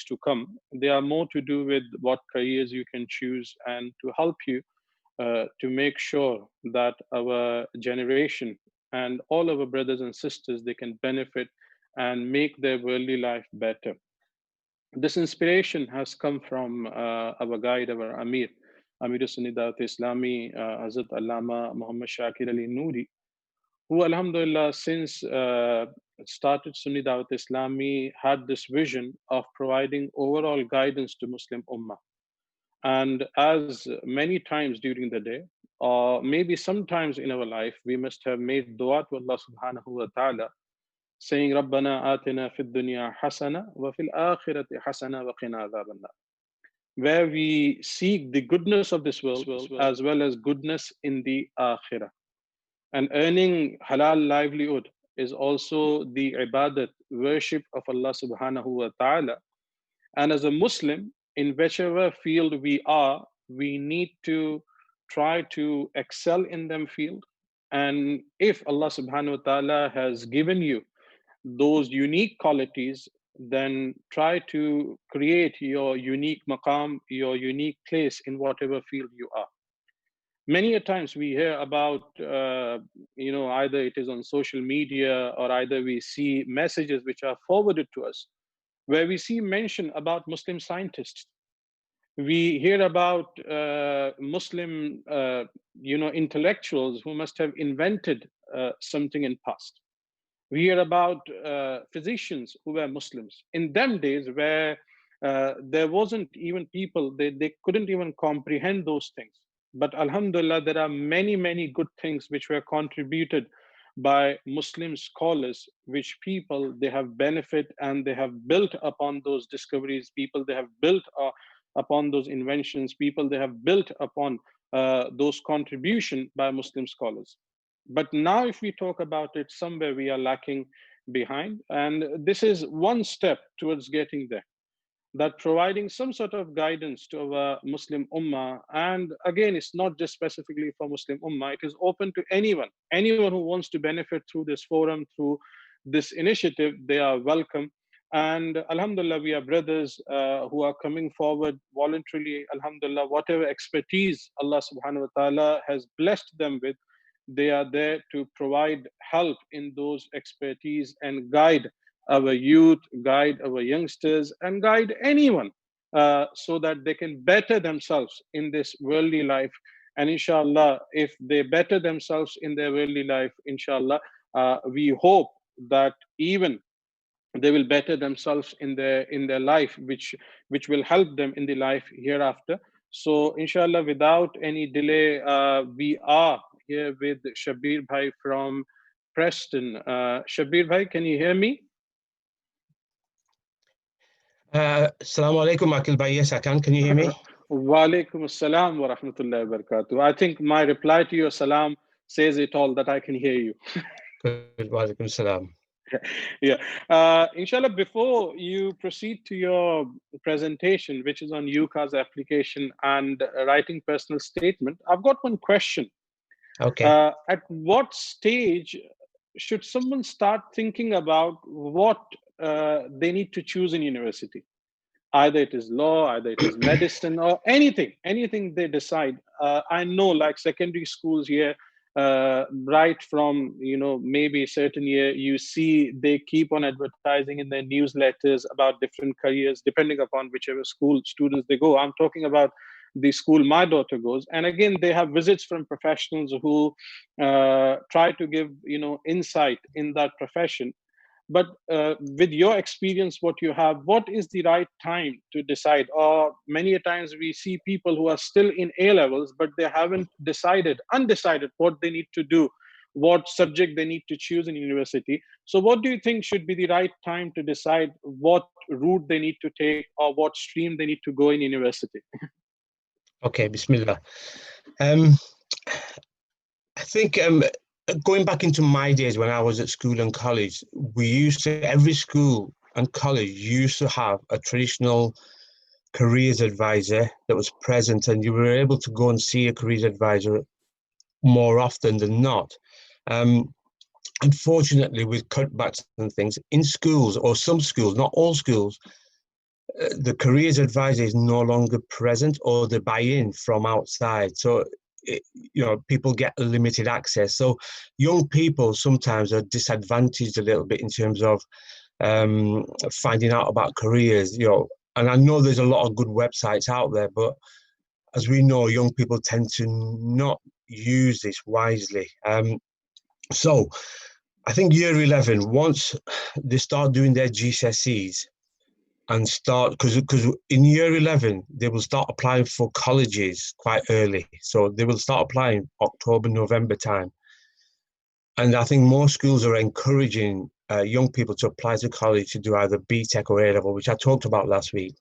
to come. They are more to do with what careers you can choose and to help you to make sure that our generation and all our brothers and sisters, they can benefit and make their worldly life better. This inspiration has come from our guide, our Amir Sunni Dawat Islami, Hazrat Allama Muhammad Shakir Ali Noori, who, Alhamdulillah, since started Sunni Dawat Islami, had this vision of providing overall guidance to Muslim Ummah. And as many times during the day, or maybe sometimes in our life, we must have made dua to Allah subhanahu wa ta'ala, saying, Rabbana atina fid dunya hasana wa fil akhirati hasana wa qina adhaban nar, where we seek the goodness of this world as well as goodness in the akhirah. And earning halal livelihood is also the ibadat, worship of Allah subhanahu wa ta'ala. And as a Muslim, in whichever field we are, we need to try to excel in them field. And if Allah subhanahu wa ta'ala has given you those unique qualities, then try to create your unique maqam, your unique place in whatever field you are. Many a times we hear about, either it is on social media or either we see messages which are forwarded to us, where we see mention about Muslim scientists. We hear about Muslim, intellectuals who must have invented something in past. We hear about physicians who were Muslims. In them days where there wasn't even people, they couldn't even comprehend those things. But Alhamdulillah, there are many, many good things which were contributed by Muslim scholars, which people, they have benefit and they have built upon those discoveries. People, they have built upon those inventions. People, they have built upon those contribution by Muslim scholars. But now if we talk about it, somewhere we are lacking behind. And this is one step towards getting there, that providing some sort of guidance to our Muslim Ummah. And again, it's not just specifically for Muslim Ummah, it is open to anyone who wants to benefit through this forum, through this initiative, they are welcome. And Alhamdulillah, we are brothers who are coming forward voluntarily. Alhamdulillah, whatever expertise Allah subhanahu wa ta'ala has blessed them with, they are there to provide help in those expertise and guide our youth, guide our youngsters, and guide anyone so that they can better themselves in this worldly life. And inshallah, if they better themselves in their worldly life, inshallah, we hope that even they will better themselves in their life, which will help them in the life hereafter. So inshallah, without any delay, we are here with Shabir Bhai from Preston. Shabir Bhai, can you hear me? Assalamu alaikum, Akil Bhai. Yes, I can. Can you hear me? Wa alaikum assalam wa rahmatullahi wa barakatuh. I think my reply to your salam says it all, that I can hear you. Good. Wa alaikum assalam. Yeah. Inshallah, before you proceed to your presentation, which is on UCAS application and writing personal statement, I've got one question. Okay. At what stage should someone start thinking about what they need to choose in university? Either it is law, either it is medicine, or anything they decide. I know, like secondary schools here, right from maybe a certain year, you see they keep on advertising in their newsletters about different careers depending upon whichever school students they go. I'm talking about the school my daughter goes, and again they have visits from professionals who try to give insight in that profession. But with your experience, what you have, what is the right time to decide? Or many a times we see people who are still in A levels, but they haven't undecided what they need to do, what subject they need to choose in university. So what do you think should be the right time to decide what route they need to take or what stream they need to go in university? Okay, Bismillah. I think going back into my days when I was at school and college, every school and college used to have a traditional careers advisor that was present, and you were able to go and see a careers advisor more often than not. Unfortunately, with cutbacks and things in schools, or some schools, not all schools, the careers advisor is no longer present, or they buy in from outside. So, people get limited access. So young people sometimes are disadvantaged a little bit in terms of finding out about careers, and I know there's a lot of good websites out there, but as we know, young people tend to not use this wisely. So I think year 11, once they start doing their GCSEs and start, because in year 11, they will start applying for colleges quite early. So they will start applying October, November time. And I think most schools are encouraging young people to apply to college to do either BTEC or A-level, which I talked about last week.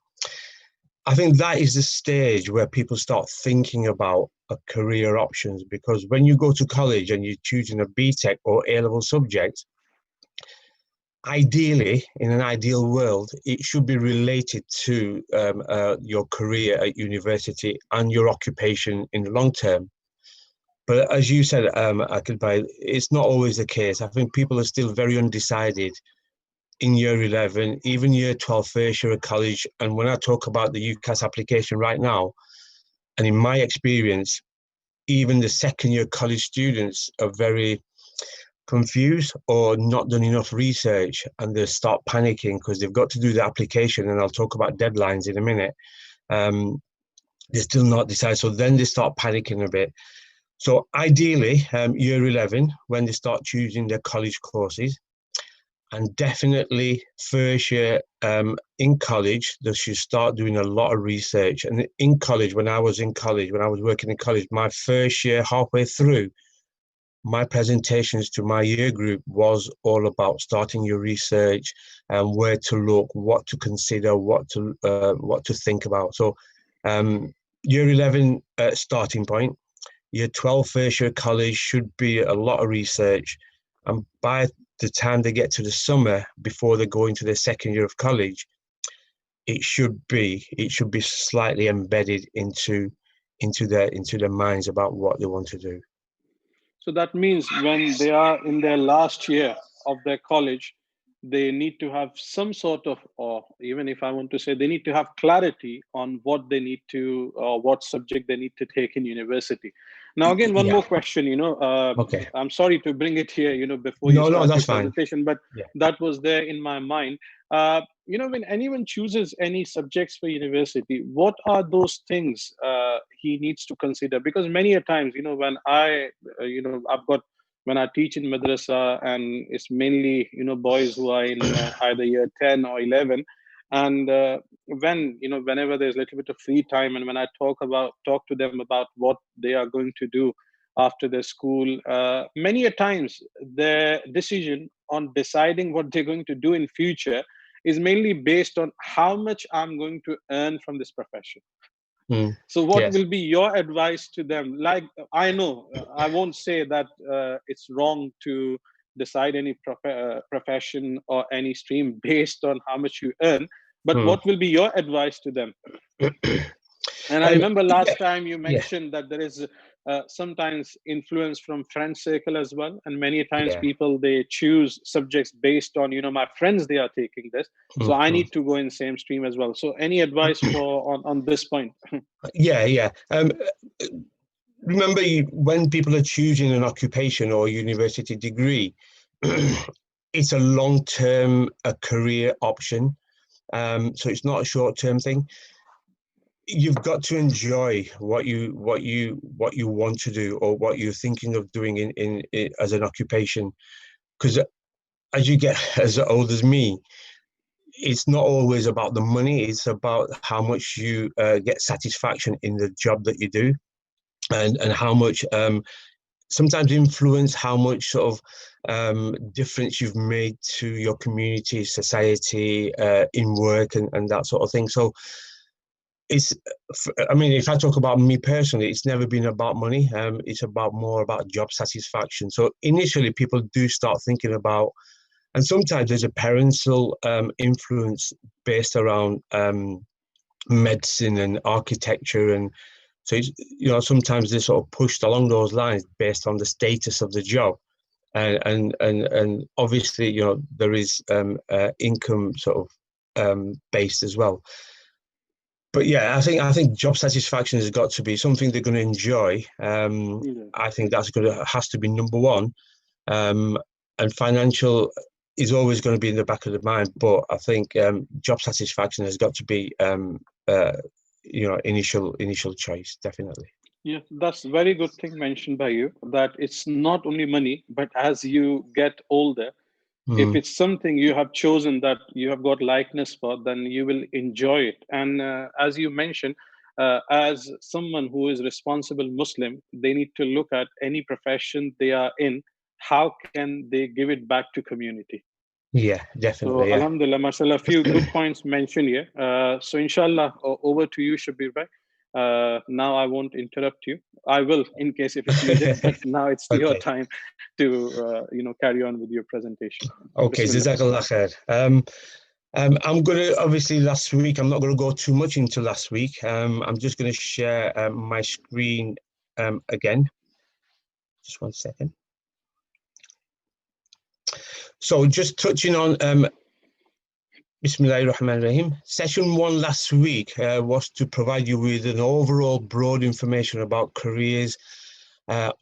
I think that is the stage where people start thinking about career options, because when you go to college and you're choosing a BTEC or A-level subject, ideally, in an ideal world, it should be related to your career at university and your occupation in the long term. But as you said, Akilbhai, it's not always the case. I think people are still very undecided in year 11, even year 12, first year of college. And when I talk about the UCAS application right now, and in my experience, even the second year college students are very confused or not done enough research, and they start panicking because they've got to do the application. And I'll talk about deadlines in a minute. They're still not decided. So then they start panicking a bit. So ideally, year 11, when they start choosing their college courses, and definitely first year in college, they should start doing a lot of research. And in college, when I was working in college, my first year, halfway through, my presentations to my year group was all about starting your research and where to look, what to consider, what to think about. So year 11 starting point. Year 12, first year college, should be a lot of research. And by the time they get to the summer, before they go into their second year of college, it should be slightly embedded into their minds about what they want to do. So that means when they are in their last year of their college, they need to have some sort of, or even if I want to say, they need to have clarity on what they need to, or what subject they need to take in university. Now, again, one Yeah. more question, Okay. I'm sorry to bring it here, before you No, start your that's fine. presentation, but Yeah. that was there in my mind. When anyone chooses any subjects for university, what are those things he needs to consider? Because many a times, when when I teach in madrasa, and it's mainly boys who are in either year 10 or 11, and whenever there's a little bit of free time, and when I talk to them about what they are going to do after their school, many a times their decision on deciding what they're going to do in future is mainly based on how much I'm going to earn from this profession. So what Yes. will be your advice to them? Like, I know I won't say that it's wrong to decide any profession or any stream based on how much you earn, but what will be your advice to them? And I remember Yeah, last time you yeah, mentioned that there is sometimes influence from friend circle as well. And many times yeah. people, they choose subjects based on, my friends, they are taking this. So I Mhm. need to go in same stream as well. So any advice on this point? Yeah. Remember, when people are choosing an occupation or university degree, it's a long-term career option. So it's not a short-term thing. You've got to enjoy what you want to do, or what you're thinking of doing in as an occupation. Because as you get as old as me, it's not always about the money. It's about how much you get satisfaction in the job that you do, and how much sometimes influence how much sort of difference you've made to your community, society, in work, and that sort of thing. So it's, I mean, if I talk about me personally, it's never been about money. It's more about job satisfaction. So initially, people do start thinking about, and sometimes there's a parental influence based around medicine and architecture, and so it's, sometimes they're sort of pushed along those lines based on the status of the job, and obviously there is income sort of based as well. But yeah, I think job satisfaction has got to be something they're going to enjoy. Yeah. I think has to be number one. And financial is always going to be in the back of the mind. But I think job satisfaction has got to be initial choice, definitely. Yeah, that's a very good thing mentioned by you, that it's not only money, but as you get older, if Mm, it's something you have chosen that you have got likeness for, then you will enjoy it. And as you mentioned, as someone who is responsible Muslim, they need to look at any profession they are in, how can they give it back to community. yeah, So definitely. Yeah. Alhamdulillah, mashallah, a few good points mentioned here. So inshallah, over to you, Shabir bhai. Now I won't interrupt you. I will in case if it's needed, but now it's your Okay. time to carry on with your presentation. Okay. Bismillah. Jazakallah khair. I'm going to, obviously, last week, I'm not going to go too much into last week. I'm just going to share my screen again. Just 1 second. So just touching on Bismillahir Rahmanir Rahim. Session 1 last week was to provide you with an overall broad information about careers,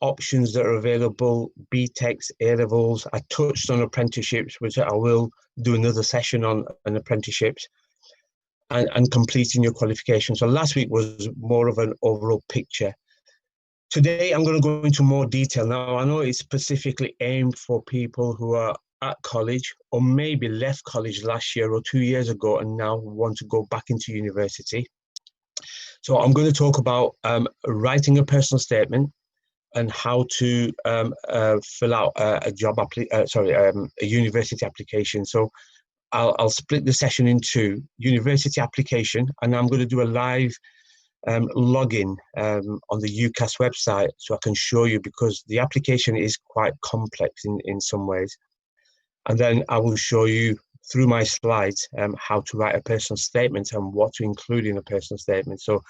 options that are available, BTECs, A-levels. I touched on apprenticeships, which I will do another session on apprenticeships, and completing your qualification. So last week was more of an overall picture. Today, I'm going to go into more detail. Now, I know it's specifically aimed for people who are at college or maybe left college last year or 2 years ago and now want to go back into university. So I'm going to talk about writing a personal statement and how to fill out a university application. So I'll split the session into university application, and I'm going to do a live login on the UCAS website so I can show you, because the application is quite complex in some ways. And then I will show you through my slides how to write a personal statement and what to include in a personal statement. So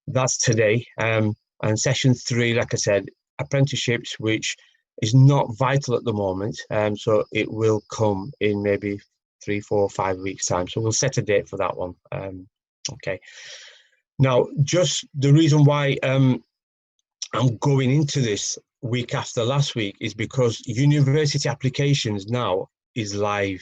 that's today. And session 3, like I said, apprenticeships, which is not vital at the moment. So it will come in maybe 3, 4, 5 weeks time. So we'll set a date for that one. Okay. Now, just the reason why I'm going into this week after last week is because university applications now is live.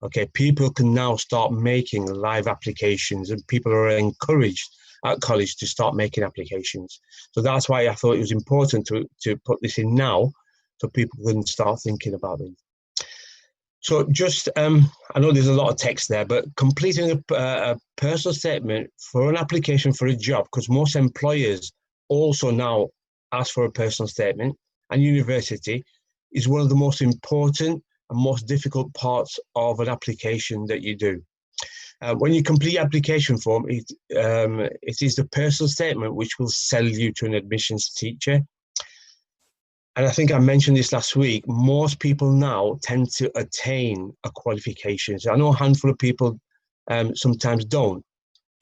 Okay, people can now start making live applications, and people are encouraged at college to start making applications. So that's why I thought it was important to put this in now, so people can start thinking about it. So just, I know there's a lot of text there, but completing a personal statement for an application for a job, because most employers also now ask for a personal statement, and university is one of the most important and most difficult parts of an application that you do. When you complete the application form, it is the personal statement which will sell you to an admissions teacher. And I think I mentioned this last week, most people now tend to attain a qualification. So I know a handful of people sometimes don't,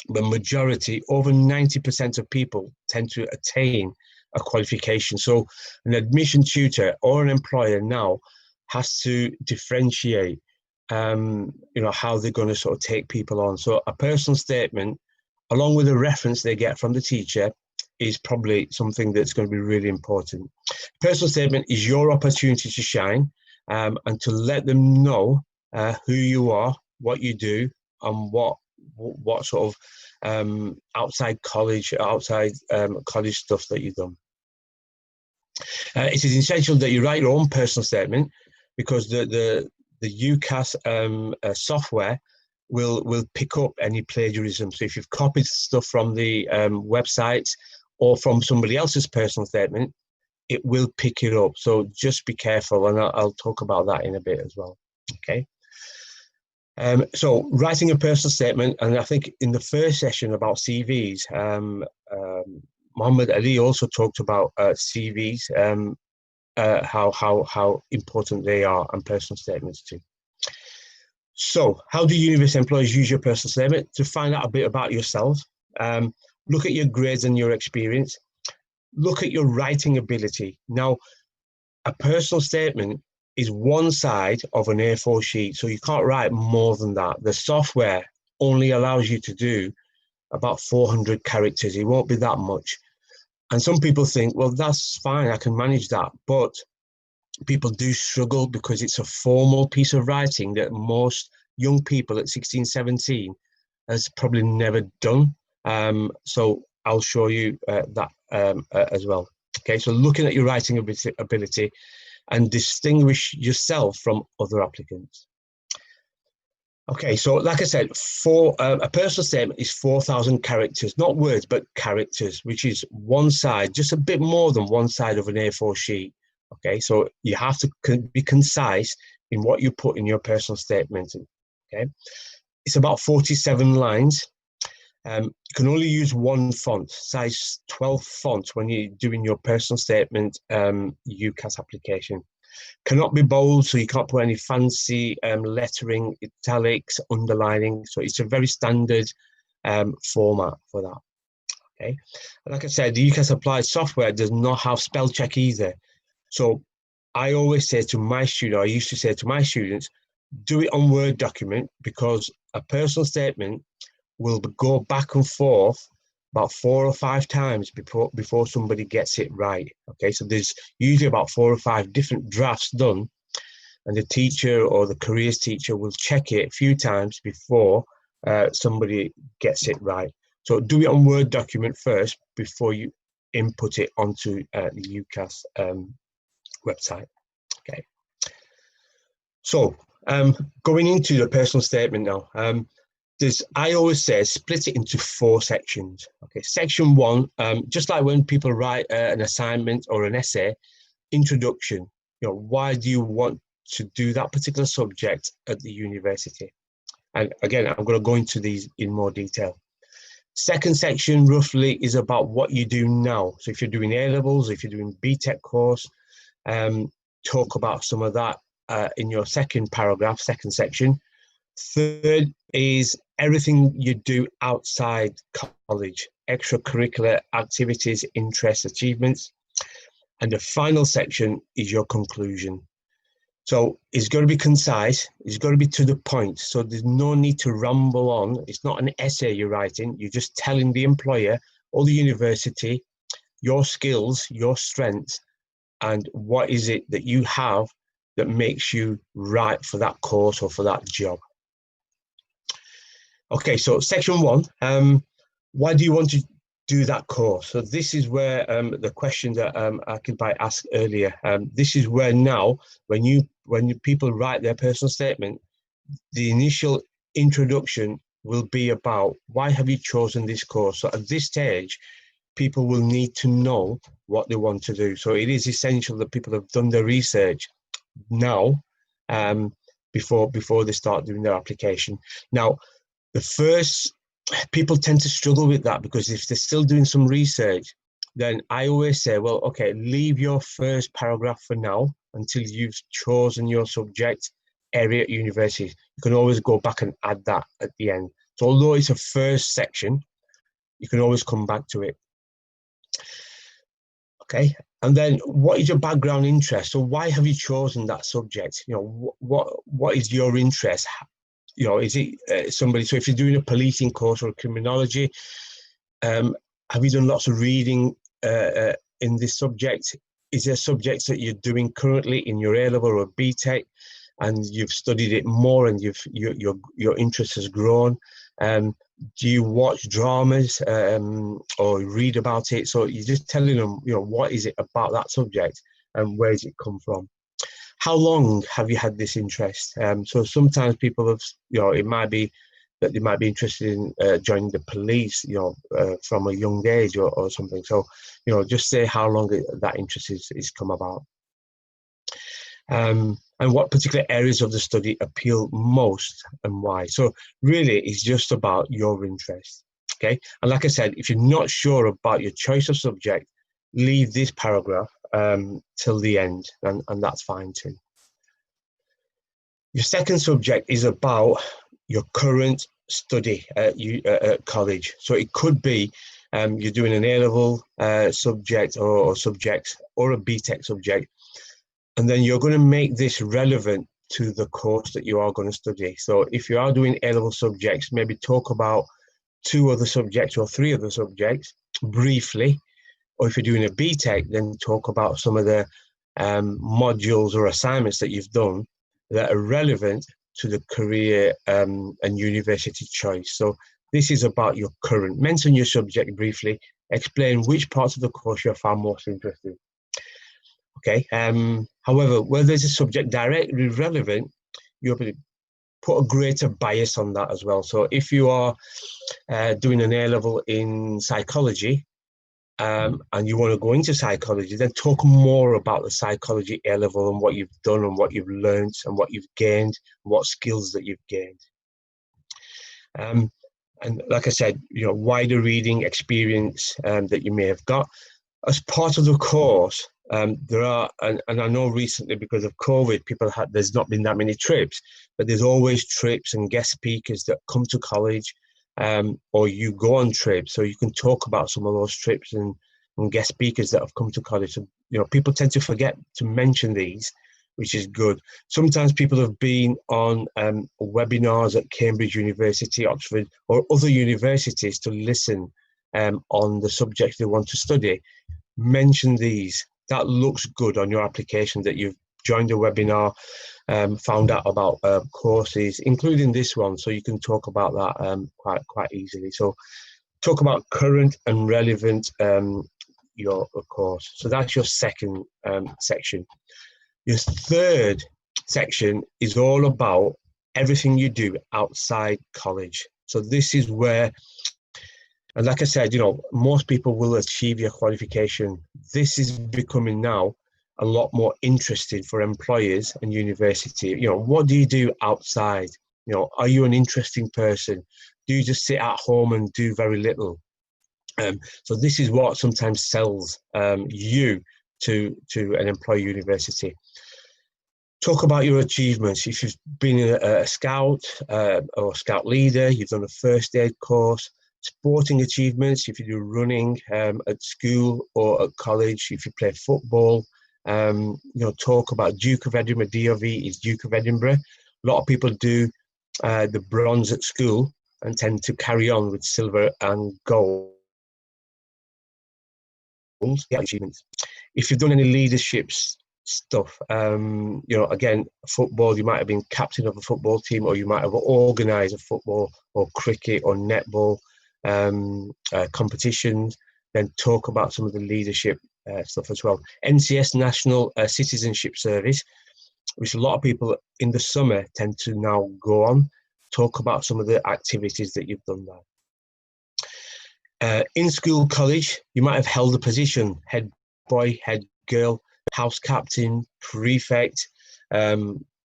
but majority, over 90% of people tend to attain a qualification. So an admission tutor or an employer now has to differentiate, how they're going to sort of take people on. So a personal statement, along with a reference they get from the teacher, is probably something that's going to be really important. Personal statement is your opportunity to shine and to let them know who you are, what you do, and what sort of outside college stuff that you've done. It is essential that you write your own personal statement, because the UCAS software will pick up any plagiarism. So if you've copied stuff from the website or from somebody else's personal statement, it will pick it up. So just be careful, and I'll talk about that in a bit as well. Okay. So writing a personal statement, and I think in the first session about CVs, Muhammad Ali also talked about CVs, how important they are, and personal statements too. So how do university employees use your personal statement? To find out a bit about yourself, look at your grades and your experience, look at your writing ability. Now, a personal statement is one side of an A4 sheet, so you can't write more than that. The software only allows you to do about 400 characters. It won't be that much. And some people think, well, that's fine, I can manage that. But people do struggle because it's a formal piece of writing that most young people at 16, 17 has probably never done. So I'll show you that as well. Okay, so looking at your writing ability and distinguish yourself from other applicants. Okay, so like I said, for a personal statement is 4,000 characters, not words, but characters, which is one side, just a bit more than one side of an A4 sheet. Okay, so you have to be concise in what you put in your personal statement. Okay, it's about 47 lines. You can only use one font, size 12 font, when you're doing your personal statement UCAS application. Cannot be bold, so you can't put any fancy lettering, italics, underlining. So it's a very standard format for that. Okay, like I said, the UCAS applied software does not have spell check either. So I always say to my students, I used to say to my students, do it on Word document, because a personal statement will go back and forth about 4 or 5 times before somebody gets it right. Okay, so there's usually about 4 or 5 different drafts done, and the teacher or the careers teacher will check it a few times before somebody gets it right. So do it on Word document first before you input it onto the UCAS website. Okay, so going into the personal statement now. I always say split it into 4 sections. Okay, section 1, just like when people write an assignment or an essay, introduction. You know, why do you want to do that particular subject at the university? And again, I'm going to go into these in more detail. Second section roughly is about what you do now. So if you're doing A-levels, if you're doing BTEC course, talk about some of that in your second paragraph, second section. Third is everything you do outside college, extracurricular activities, interests, achievements. And the final section is your conclusion. So it's got to be concise, it's got to be to the point. So there's no need to ramble on. It's not an essay you're writing, you're just telling the employer or the university your skills, your strengths, and what is it that you have that makes you right for that course or for that job. Okay, so section 1, why do you want to do that course? So this is where the question that Akilbai asked earlier, this is where now, when people write their personal statement, the initial introduction will be about why have you chosen this course? So at this stage, people will need to know what they want to do. So it is essential that people have done their research now before they start doing their application. Now, the first, people tend to struggle with that, because if they're still doing some research, then I always say, well, okay, leave your first paragraph for now until you've chosen your subject area at university. You can always go back and add that at the end. So although it's a first section, you can always come back to it. Okay, and then what is your background interest? So why have you chosen that subject? You know, what is your interest? You know, is it somebody, so if you're doing a policing course or a criminology, have you done lots of reading in this subject? Is there subjects that you're doing currently in your A-level or BTEC and you've studied it more and your interest has grown? Do you watch dramas or read about it? So you're just telling them, you know, what is it about that subject and where does it come from? How long have you had this interest? So sometimes people have, you know, it might be that they might be interested in joining the police, you know, from a young age or something. So, you know, just say how long that interest is come about. And what particular areas of the study appeal most and why. So really it's just about your interest, okay? And like I said, if you're not sure about your choice of subject, leave this paragraph till the end, and that's fine too. Your second subject is about your current study at college. So it could be you're doing an A-level subject or subjects or a BTEC subject, and then you're going to make this relevant to the course that you are going to study. So if you are doing A-level subjects, maybe talk about 2 other subjects or 3 other subjects briefly. Or if you're doing a BTEC, then talk about some of the modules or assignments that you've done that are relevant to the career and university choice. So this is about your current. Mention your subject briefly, explain which parts of the course you're found most interested. Okay. However, where there's a subject directly relevant, you put a greater bias on that as well. So if you are doing an A-level in psychology, and you want to go into psychology, then talk more about the psychology A-level and what you've done and what you've learned and what you've gained, what skills that you've gained. And like I said, wider reading experience that you may have got. As part of the course, there are, and I know recently because of COVID, there's not been that many trips, but there's always trips and guest speakers that come to college, or you go on trips, so you can talk about some of those trips and guest speakers that have come to college. So, people tend to forget to mention these, which is good. Sometimes people have been on webinars at Cambridge University, Oxford, or other universities to listen on the subject they want to study. Mention these. That looks good on your application that you've joined a webinar, found out about courses, including this one, so you can talk about that quite easily. So talk about current and relevant your course. So that's your second section. Your third section is all about everything you do outside college. So this is where, and like I said, most people will achieve your qualification. This is becoming now a lot more interesting for employers and university. What do you do outside? Are you an interesting person? Do you just sit at home and do very little? So this is what sometimes sells you to an employer university. Talk about your achievements. If you've been a scout or scout leader, you've done a first aid course. Sporting achievements, if you do running at school or at college, if you play football, talk about Duke of Edinburgh. DOV is Duke of Edinburgh. A lot of people do the bronze at school and tend to carry on with silver and gold. Achievements. If you've done any leadership stuff, again, football, you might have been captain of a football team, or you might have organised a football or cricket or netball competitions. Then talk about some of the leadership stuff as well. NCS, National Citizenship Service, which a lot of people in the summer tend to now go on. Talk about some of the activities that you've done there. In school, college, you might have held a position: head boy, head girl, house captain, prefect,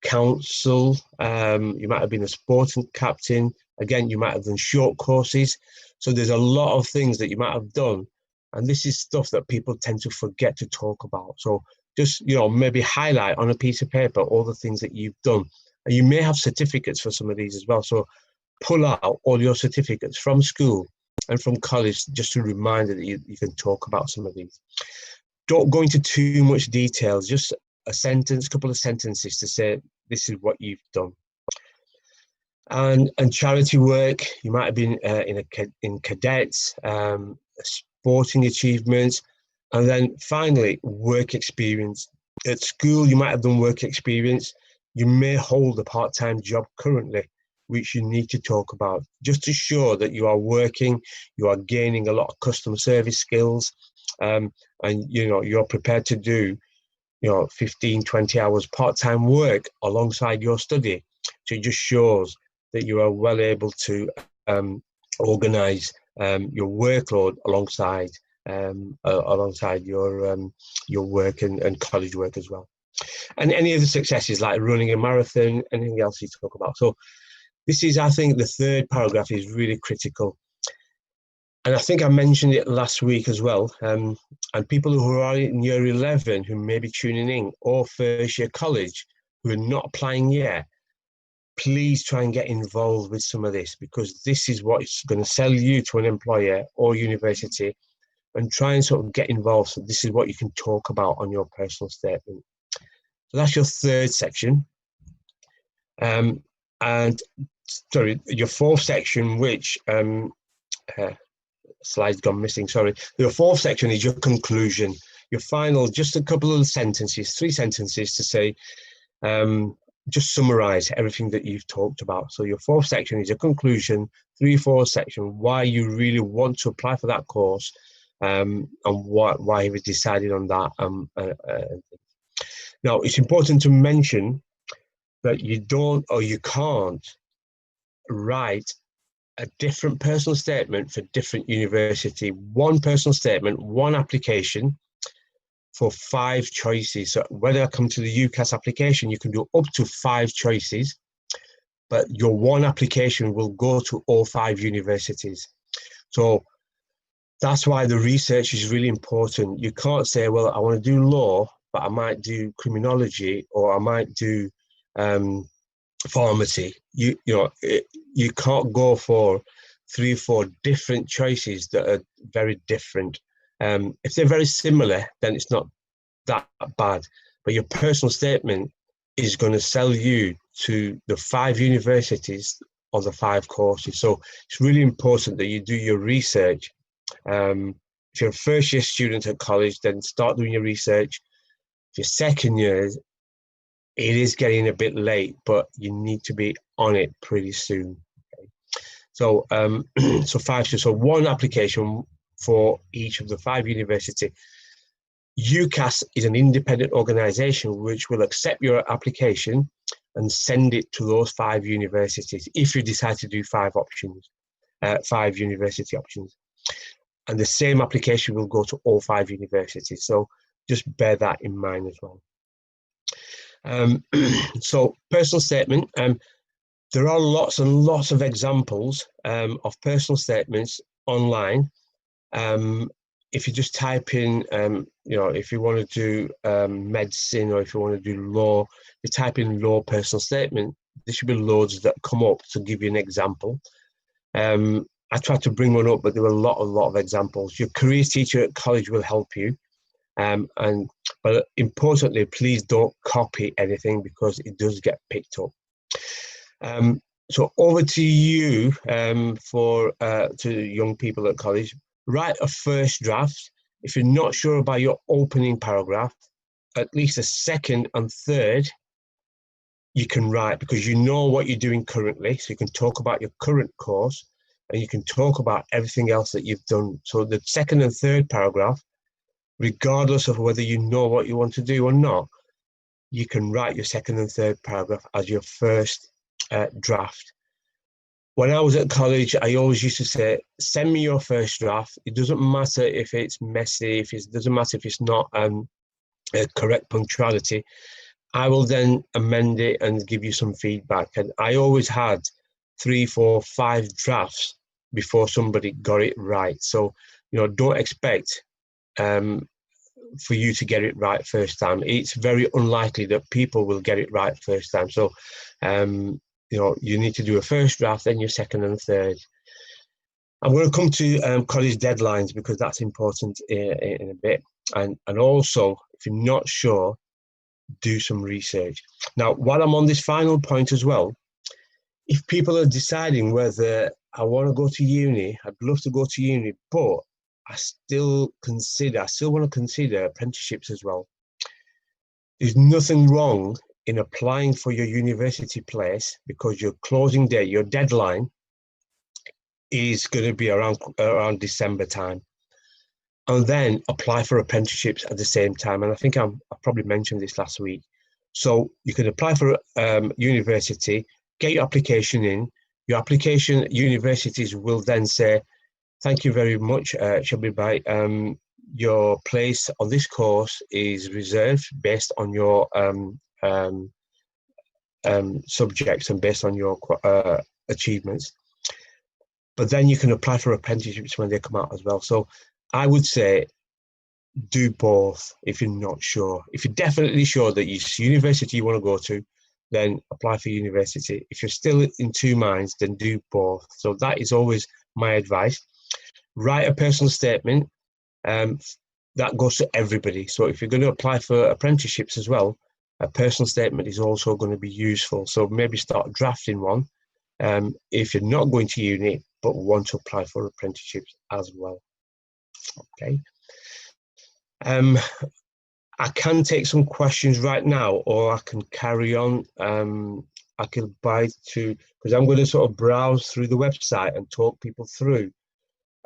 council. You might have been a sporting captain. Again, you might have done short courses. So there's a lot of things that you might have done. And this is stuff that people tend to forget to talk about. So just, maybe highlight on a piece of paper all the things that you've done. And you may have certificates for some of these as well. So pull out all your certificates from school and from college just to remind you that you can talk about some of these. Don't go into too much detail, just a sentence, couple of sentences to say this is what you've done. And charity work, you might have been in cadets, sporting achievements, and then finally work experience. At school, you might have done work experience. You may hold a part-time job currently, which you need to talk about, just to show that you are working, you are gaining a lot of customer service skills, and you're prepared to do 15, 20 hours part-time work alongside your study. So it just shows that you are well able to organize your workload alongside your work and college work as well. And any other successes like running a marathon, anything else you talk about. So this is, I think, the third paragraph is really critical. And I think I mentioned it last week as well. And people who are in year 11 who may be tuning in, or first year college who are not applying yet, please try and get involved with some of this, because this is what's going to sell you to an employer or university, and try and sort of get involved. So this is what you can talk about on your personal statement. So that's your third section. And sorry, your fourth section, which slide's gone missing, sorry. Your fourth section is your conclusion. Your final, just a couple of sentences, 3 sentences to say, just summarize everything that you've talked about. So your fourth section is a conclusion, 3/4 section, why you really want to apply for that course, and why you decided on that. Now, it's important to mention that you don't or you can't write a different personal statement for different university. One personal statement, one application for 5 choices. So whether I come to the UCAS application, you can do up to 5 choices, but your one application will go to all 5 universities. So that's why the research is really important. You can't say, well, I want to do law, but I might do criminology, or I might do pharmacy. You can't go for 3 or 4 different choices that are very different. If they're very similar, then it's not that bad. But your personal statement is going to sell you to the 5 universities or the 5 courses. So it's really important that you do your research. If you're a first year student at college, then start doing your research. If you're second year, it is getting a bit late, but you need to be on it pretty soon. Okay. So, so one application for each of the 5 universities. UCAS is an independent organization which will accept your application and send it to those 5 universities if you decide to do 5 options, 5 university options. And the same application will go to all 5 universities. So just bear that in mind as well. So personal statement, there are lots and lots of examples of personal statements online. If you just type in, if you want to do medicine, or if you want to do law, you type in law personal statement, there should be loads that come up to give you an example. I tried to bring one up, but there were a lot of examples. Your careers teacher at college will help you. But importantly, please don't copy anything because it does get picked up. So over to you to young people at college. Write a first draft. If you're not sure about your opening paragraph, at least a second and third you can write, because you know what you're doing currently. So you can talk about your current course and you can talk about everything else that you've done. So the second and third paragraph, regardless of whether you know what you want to do or not, you can write your second and third paragraph as your first draft. When I was at college, I always used to say, send me your first draft. It doesn't matter if it's messy, it doesn't matter if it's not correct punctuality. I will then amend it and give you some feedback. And I always had 3, 4, 5 drafts before somebody got it right. So, don't expect for you to get it right first time. It's very unlikely that people will get it right first time. So, you need to do a first draft, then your second and third. I'm going to come to college deadlines because that's important in a bit. And also, if you're not sure, do some research. Now, while I'm on this final point as well, if people are deciding whether I want to go to uni, I'd love to go to uni, but I still want to consider apprenticeships as well. There's nothing wrong in applying for your university place, because your closing date, your deadline, is going to be around December time. And then apply for apprenticeships at the same time. And I think I probably mentioned this last week. So you can apply for university, get your application in. Your application, universities will then say, thank you very much, Shabibai. Your place on this course is reserved based on your subjects and based on your achievements. But then you can apply for apprenticeships when they come out as well. So I would say do both if you're not sure. If you're definitely sure that it's university you want to go to, then apply for university. If you're still in 2 minds, then do both. So that is always my advice. Write a personal statement. That goes to everybody. So if you're going to apply for apprenticeships as well, A personal statement is also going to be useful. So maybe start drafting one if you're not going to uni but want to apply for apprenticeships as well. Okay. I can take some questions right now, or I can carry on. I can buy to, because I'm going to sort of browse through the website and talk people through,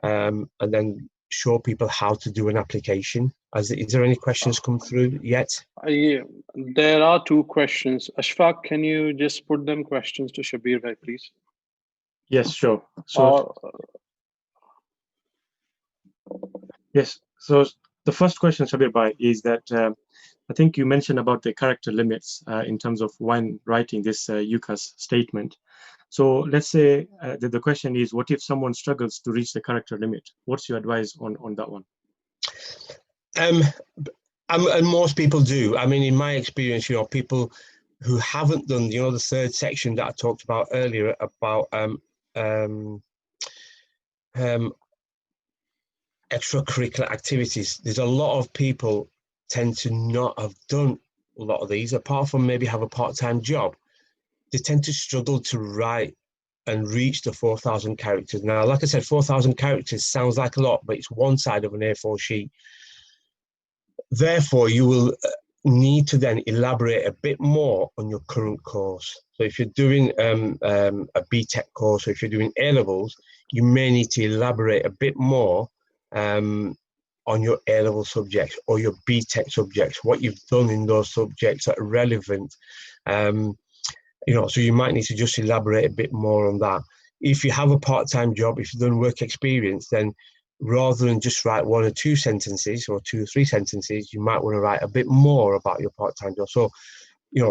and then show people how to do an application. Is there any questions come through yet? Yeah, there are two questions. Ashfaq, can you just put them questions to Shabir bhai, please? Yes, sure. So Or yes, so the first question, Shabir bhai, is that I think you mentioned about the character limits in terms of when writing this UCAS statement. So let's say the question is, what if someone struggles to reach the character limit? What's your advice on that one? And most people do. I mean, in my experience, people who haven't done, the third section that I talked about earlier about extracurricular activities. There's a lot of people tend to not have done a lot of these, apart from maybe have a part-time job. They tend to struggle to write and reach the 4,000 characters. Now, like I said, 4,000 characters sounds like a lot, but it's one side of an A4 sheet. Therefore, you will need to then elaborate a bit more on your current course. So if you're doing a BTEC course, or if you're doing A-levels, you may need to elaborate a bit more on your A-level subjects or your BTEC subjects, what you've done in those subjects that are relevant. So you might need to just elaborate a bit more on that. If you have a part-time job, if you've done work experience, then rather than just write 1 or 2 sentences or 2 or 3 sentences, you might want to write a bit more about your part-time job. So,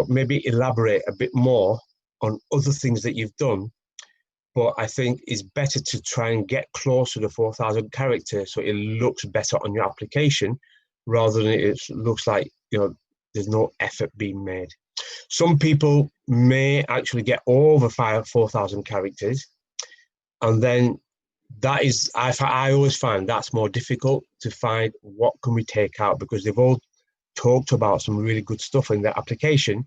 maybe elaborate a bit more on other things that you've done. But I think it's better to try and get close to the 4,000 characters so it looks better on your application, rather than it looks like, there's no effort being made. Some people may actually get over 4,000 characters, and then that is, I always find that's more difficult to find what can we take out, because they've all talked about some really good stuff in their application,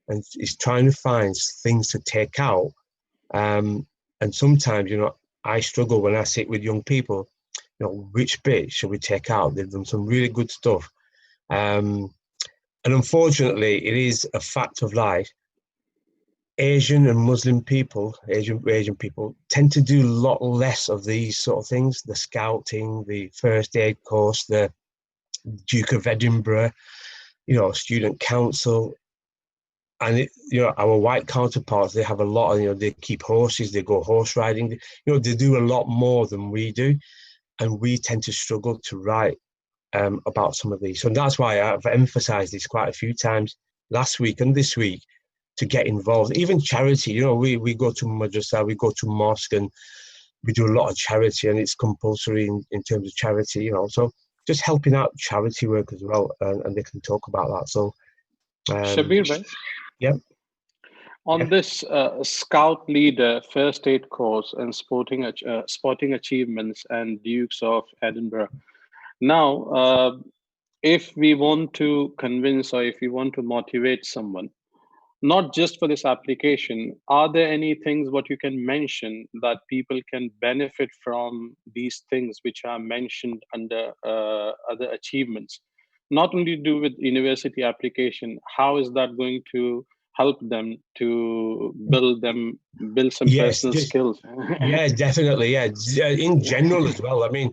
and it's trying to find things to take out. And sometimes, I struggle when I sit with young people, which bit should we take out? They've done some really good stuff. And unfortunately, it is a fact of life. Asian and Muslim people, Asian people tend to do a lot less of these sort of things, the scouting, the first aid course, the Duke of Edinburgh, student council. And, our white counterparts, they have a lot of, they keep horses, they go horse riding, they do a lot more than we do. And we tend to struggle to write about some of these. So that's why I've emphasized this quite a few times last week and this week, to get involved. Even charity, we go to madrasa, we go to mosque, and we do a lot of charity, and it's compulsory in terms of charity, so just helping out charity work as well, and they can talk about that. So Shabir bhai, yeah. on this scout leader first aid course and sporting achievements and Dukes of Edinburgh. Now, if we want to convince, or if we want to motivate someone, not just for this application, are there any things what you can mention that people can benefit from these things which are mentioned under other achievements? Not only to do with university application, how is that going to help them to build some personal skills? Yeah, definitely. Yeah, in general as well. I mean,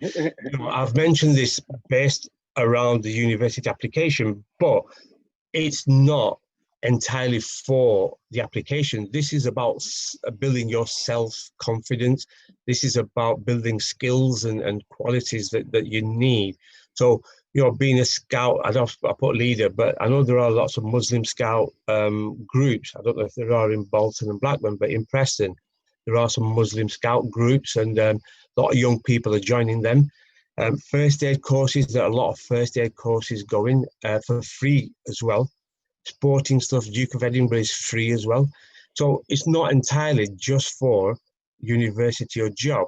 I've mentioned this based around the university application, but it's not entirely for the application. This is about building your self-confidence. This is about building skills and qualities that you need. So, being a scout, I put leader, but I know there are lots of Muslim scout groups. I don't know if there are in Bolton and Blackburn, but in Preston, there are some Muslim scout groups, and a lot of young people are joining them. First aid courses, there are a lot of first aid courses going for free as well. Sporting stuff, Duke of Edinburgh is free as well. So it's not entirely just for university or job.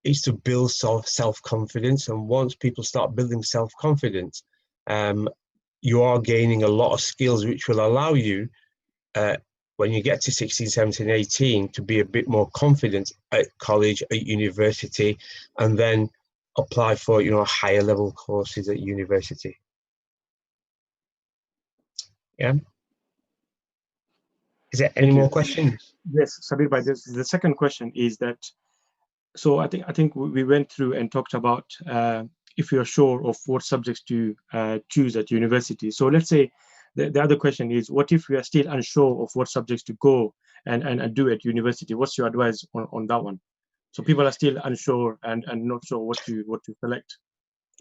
It's to build self-confidence. And once people start building self-confidence, you are gaining a lot of skills which will allow you, when you get to 16, 17, 18, to be a bit more confident at college, at university, and then apply for, higher level courses at university. Yeah. Is there any more questions? Yes, Sabir Bhai, the second question is that, so I think we went through and talked about if you're sure of what subjects to choose at university. So let's say the other question is, what if we are still unsure of what subjects to go and do at university? What's your advice on that one? So people are still unsure and not sure what to select.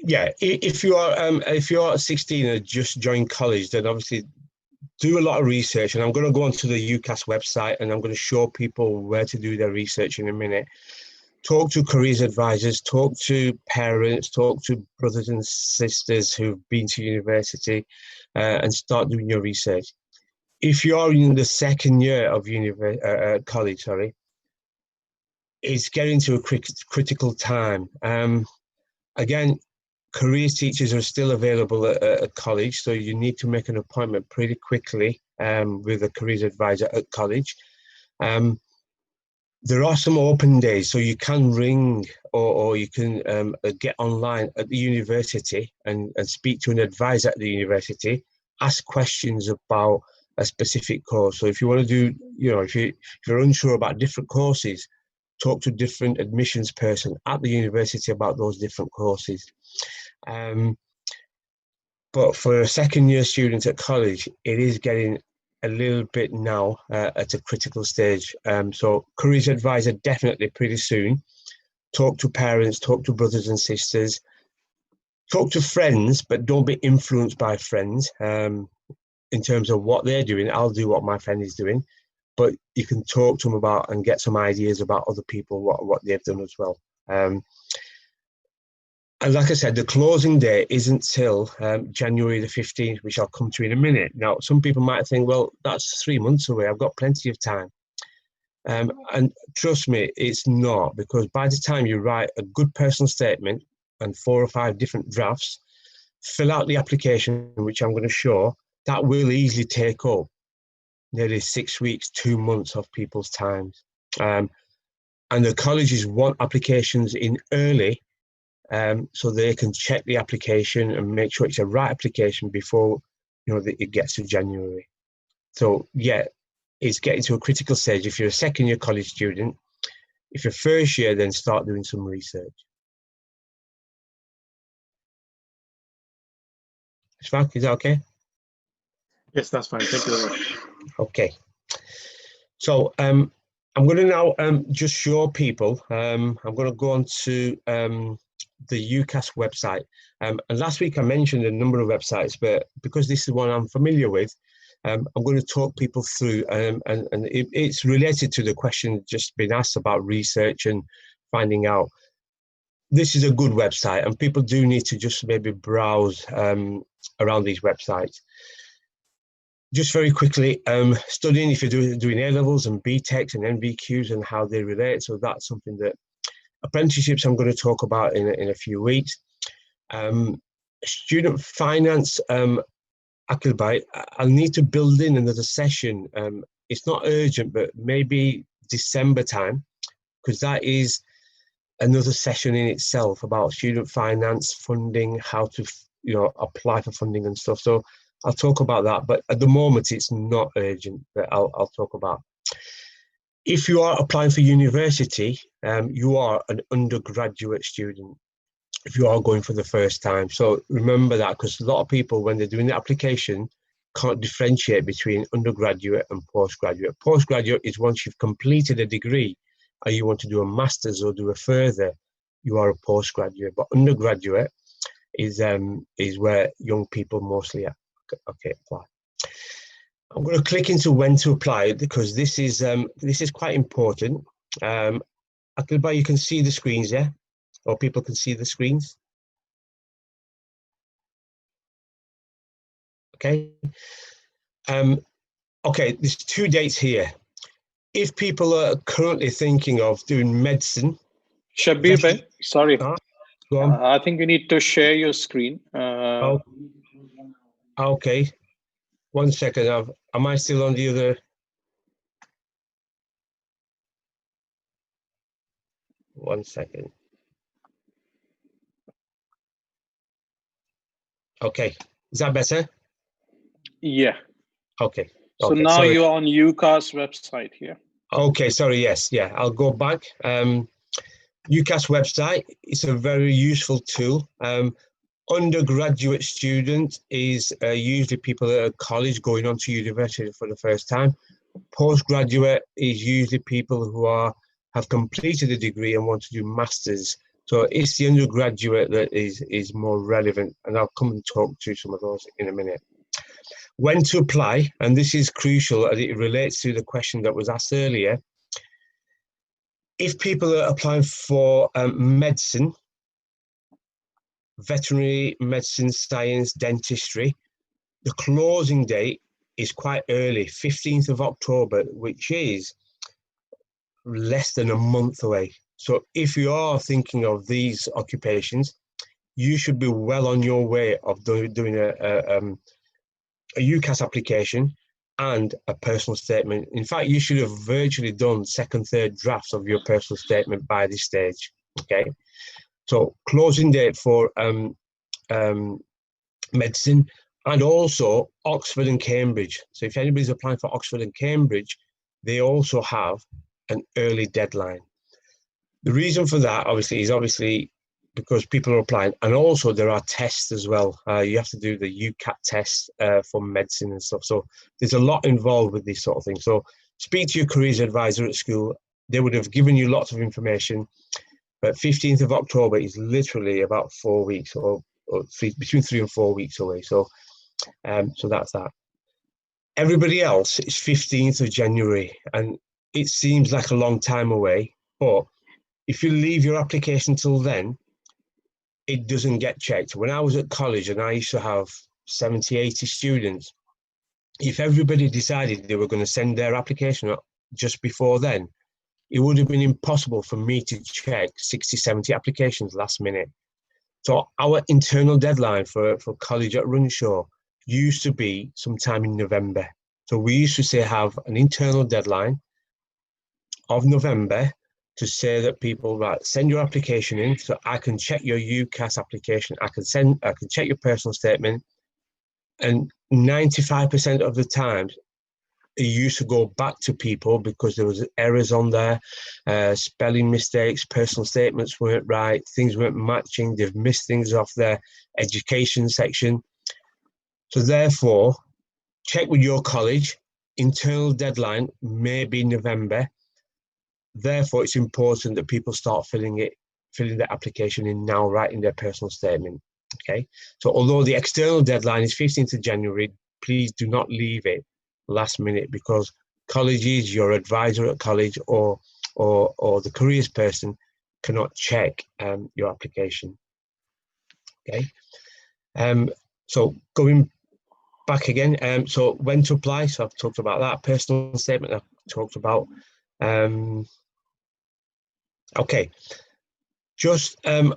Yeah, if you're 16 and just joined college, then obviously do a lot of research. And I'm going to go onto the UCAS website and I'm going to show people where to do their research in a minute. Talk to careers advisors, talk to parents, talk to brothers and sisters who've been to university, and start doing your research. If you're in the second year of college, it's getting to a critical time. Again, careers teachers are still available at college, so you need to make an appointment pretty quickly with a careers advisor at college. There are some open days, so you can ring or you can get online at the university and speak to an advisor at the university, ask questions about a specific course. So if you want to do, if you're unsure about different courses, talk to different admissions person at the university about those different courses. But for a second year student at college, it is getting a little bit now at a critical stage. So careers advisor definitely pretty soon. Talk to parents, talk to brothers and sisters, talk to friends, but don't be influenced by friends in terms of what they're doing. I'll do what my friend is doing, but you can talk to them about and get some ideas about other people, what they've done as well. And like I said, the closing day isn't till January the 15th, which I'll come to in a minute. Now, some people might think, well, that's 3 months away. I've got plenty of time. And trust me, it's not, because by the time you write a good personal statement and 4 or 5 different drafts, fill out the application, which I'm going to show, that will easily take up nearly 6 weeks, 2 months of people's times. And the colleges want applications in early, so they can check the application and make sure it's a right application before it gets to January. So yeah, it's getting to a critical stage. If you're a second year college student, if you're first year, then start doing some research. Shfaq, is that okay? Yes, that's fine. Thank you very much. Okay. So I'm going to now just show people. I'm going to go on to the UCAS website. And last week I mentioned a number of websites, but because this is one I'm familiar with, I'm going to talk people through, and it's related to the question just been asked about research and finding out. This is a good website, and people do need to just maybe browse around these websites. Just very quickly, studying if you're doing A-levels and BTECs and NVQs and how they relate. So that's something that apprenticeships I'm going to talk about in a few weeks. Student finance, Akil, I'll need to build in another session. It's not urgent, but maybe December time, because that is another session in itself about student finance, funding, how to apply for funding and stuff. So I'll talk about that, but at the moment it's not urgent, but I'll talk about. If you are applying for university, you are an undergraduate student if you are going for the first time. So remember that, because a lot of people, when they're doing the application, can't differentiate between undergraduate and postgraduate. Postgraduate is once you've completed a degree and you want to do a master's or do a further, you are a postgraduate. But undergraduate is where young people mostly are. Okay, apply. I'm going to click into when to apply, because this is quite important. Akil, you can see the screens, yeah? Or people can see the screens? Okay. Okay, there's 2 dates here. If people are currently thinking of doing medicine... Shabbir bhai, sorry. Go on. I think you need to share your screen. Oh. Okay, 1 second. Am I still on the other? 1 second. Okay, is that better? Yeah. Okay. So Okay. now Sorry. you're on UCAS website here. Okay. Sorry. Yes. Yeah. I'll go back. UCAS website is a very useful tool. Undergraduate student is usually people at a college going on to university for the first time. Postgraduate is usually people who have completed a degree and want to do masters. So it's the undergraduate that is more relevant, and I'll come and talk to some of those in a minute. When to apply, and this is crucial and it relates to the question that was asked earlier. If people are applying for medicine, veterinary medicine, science, dentistry, the closing date is quite early, 15th of October, which is less than a month away. So if you are thinking of these occupations, you should be well on your way of doing a UCAS application and a personal statement. In fact, you should have virtually done second, third drafts of your personal statement by this stage. Okay, so closing date for medicine, and also Oxford and Cambridge. So if anybody's applying for Oxford and Cambridge, they also have an early deadline. The reason for that, obviously because people are applying, and also there are tests as well. You have to do the UCAT test for medicine and stuff. So there's a lot involved with this sort of thing. So speak to your careers advisor at school. They would have given you lots of information. But 15th of October is literally about 4 weeks or between 3 and 4 weeks away. So that's that. Everybody else is 15th of January, and it seems like a long time away, but if you leave your application till then, it doesn't get checked. When I was at college and I used to have 70, 80 students, if everybody decided they were going to send their application up just before then, it would have been impossible for me to check 60, 70 applications last minute. So our internal deadline for college at Runshaw used to be sometime in November. So we used to say have an internal deadline of November to say that people, right, send your application in so I can check your UCAS application. I can check your personal statement. And 95% of the time, it used to go back to people because there was errors on there, spelling mistakes, personal statements weren't right, things weren't matching, they've missed things off their education section. So therefore, check with your college. Internal deadline may be November. Therefore, it's important that people start filling their application in now, writing their personal statement. Okay. So although the external deadline is 15th of January, please do not leave it last minute, because colleges, your advisor at college or the careers person cannot check your application. Okay. So going back again, so when to apply, so I've talked about that. Personal statement I've talked about. Okay, just sorry,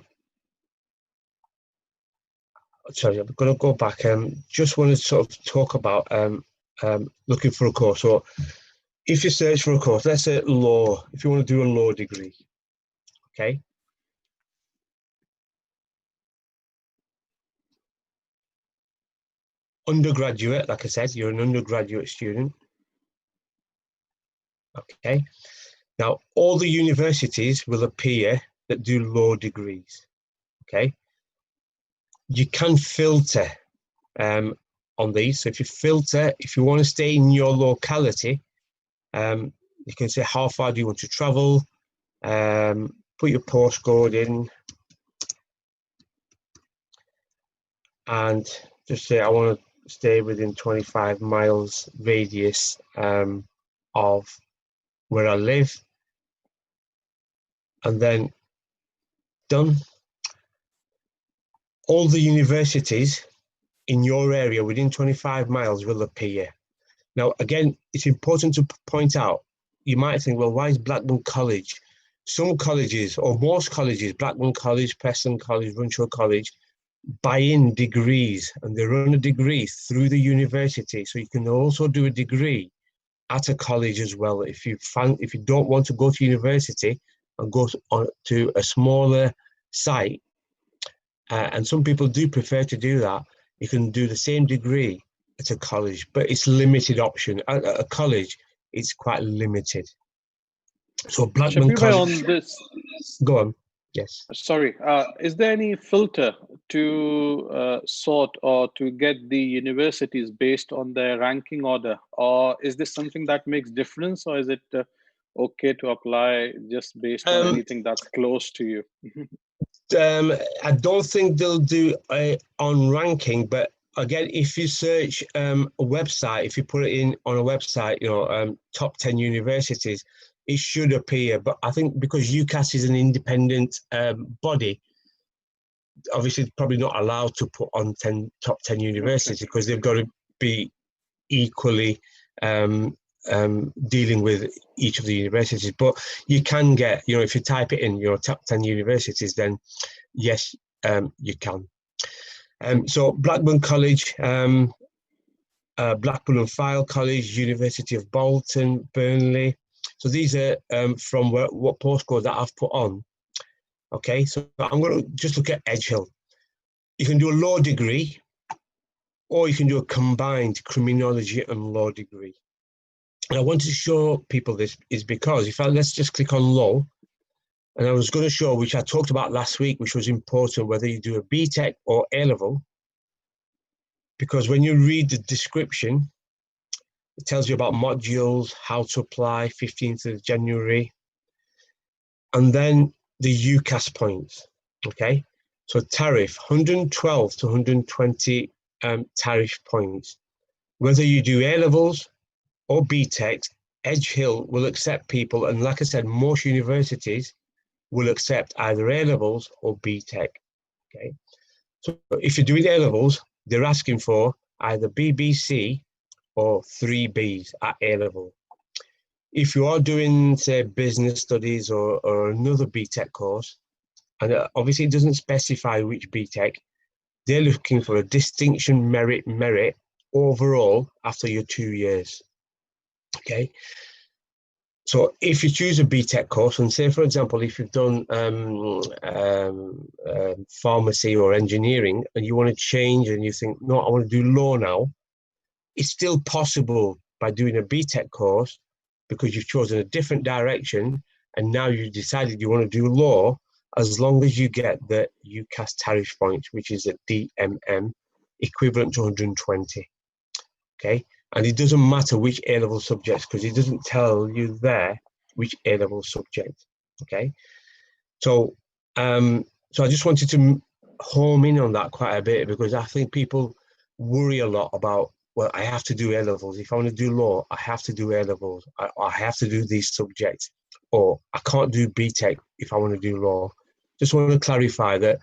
I'm going to go back. Just want to sort of talk about looking for a course. So if you search for a course, let's say law, if you want to do a law degree, okay. Undergraduate, like I said, you're an undergraduate student. Okay. Now, all the universities will appear that do law degrees. Okay. You can filter on these. So if you filter, if you want to stay in your locality, you can say how far do you want to travel, put your postcode in, and just say I want to stay within 25 miles radius of where I live, and then done. All the universities in your area within 25 miles will appear. Now, again, it's important to point out, you might think, well, why is Blackburn College? Some colleges, or most colleges, Blackburn College, Preston College, Runshaw College, buy in degrees, and they run a degree through the university. So you can also do a degree at a college as well. If you don't want to go to university and go to a smaller site, and some people do prefer to do that, you can do the same degree at a college, but it's limited option. At a college, it's quite limited. So Blackburn Shabir bhai, College. on this, Go on. Yes. sorry, is there any filter to sort or to get the universities based on their ranking order, or is this something that makes difference, or is it okay to apply just based on anything that's close to you? I don't think they'll do on ranking, but again, if you search a website, if you put it in on a website, top 10 universities, it should appear. But I think because UCAS is an independent body, obviously it's probably not allowed to put on top 10 universities because they've got to be equally dealing with each of the universities. But you can get, if you type it in, top 10 universities, then yes, you can. So Blackburn College, Blackburn and Fylde College, University of Bolton, Burnley. So these are from what postcode that I've put on. Okay, so I'm going to just look at Edgehill. You can do a law degree, or you can do a combined criminology and law degree. And I wanted to show people this is because let's just click on law. And I was going to show, which I talked about last week, which was important, whether you do a BTEC or A-level. Because when you read the description, it tells you about modules, how to apply, 15th of January. And then the UCAS points, okay? So tariff, 112 to 120 tariff points. Whether you do A-levels or BTEC, Edgehill will accept people, and like I said, most universities will accept either A-levels or BTEC, okay? So if you're doing A-levels, they're asking for either BBC or 3 Bs at A-level. If you are doing, say, business studies or another BTEC course, and obviously it doesn't specify which BTEC, they're looking for a distinction merit overall after your 2 years, okay? So if you choose a BTEC course, and say, for example, if you've done pharmacy or engineering and you want to change and you think, no, I want to do law now, it's still possible by doing a BTEC course because you've chosen a different direction and now you've decided you want to do law, as long as you get the UCAS tariff points, which is a DMM, equivalent to 120, okay? And it doesn't matter which A-level subjects, because it doesn't tell you there which A-level subject, okay? So, so I just wanted to home in on that quite a bit, because I think people worry a lot about, well, I have to do A-levels. If I want to do law, I have to do A-levels. I have to do these subjects, or I can't do BTEC if I want to do law. Just want to clarify that,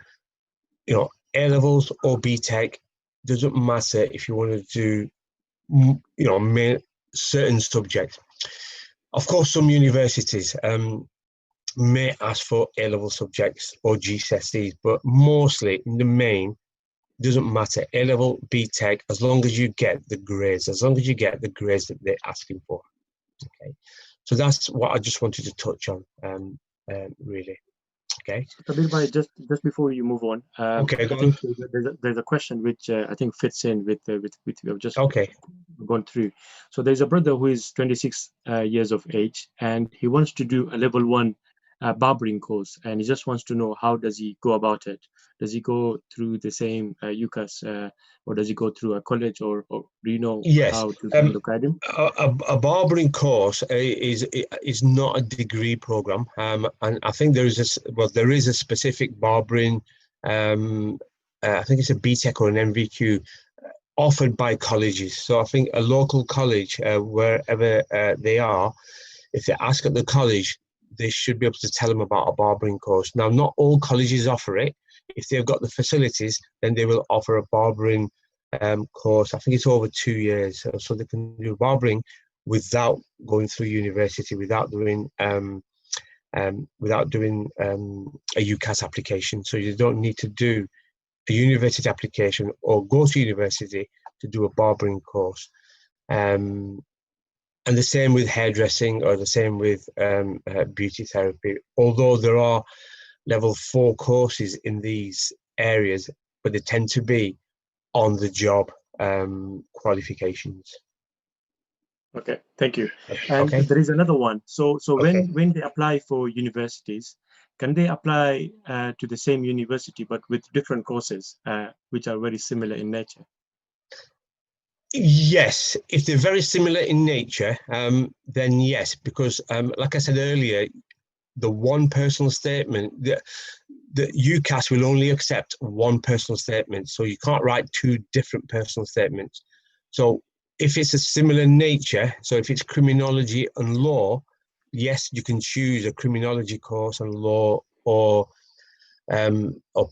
A-levels or BTEC doesn't matter if you want to do certain subjects. Of course, some universities may ask for A-level subjects or GCSEs, but mostly in the main, doesn't matter, A-level, BTEC, as long as you get the grades, that they're asking for. Okay, so that's what I just wanted to touch on, really. Okay. Kabir bhai, just before you move on, okay, I think there's a question which I think fits in with we have just gone through. So there's a brother who is 26 years of age, and he wants to do a level 1 barbering course, and he just wants to know, how does he go about it? Does he go through the same UCAS, or does he go through a college, or do you know how to look at him? A barbering course is not a degree program, and I think there is a specific barbering. I think it's a BTEC or an MVQ offered by colleges. So I think a local college, wherever they are, if they ask at the college, they should be able to tell them about a barbering course. Now, not all colleges offer it. If they've got the facilities, then they will offer a barbering course. I think it's over 2 years, so they can do barbering without going through university, without doing a UCAS application. So you don't need to do a university application or go to university to do a barbering course. And the same with hairdressing, or the same with beauty therapy, although there are level 4 courses in these areas, but they tend to be on the job qualifications. Okay, thank you. And okay. there is another one. So Okay. when they apply for universities, can they apply to the same university but with different courses which are very similar in nature? Yes, if they're very similar in nature, then yes, because like I said earlier, the one personal statement, the UCAS will only accept one personal statement, so you can't write 2 different personal statements. So if it's a similar nature, so if it's criminology and law, yes, you can choose a criminology course and law, or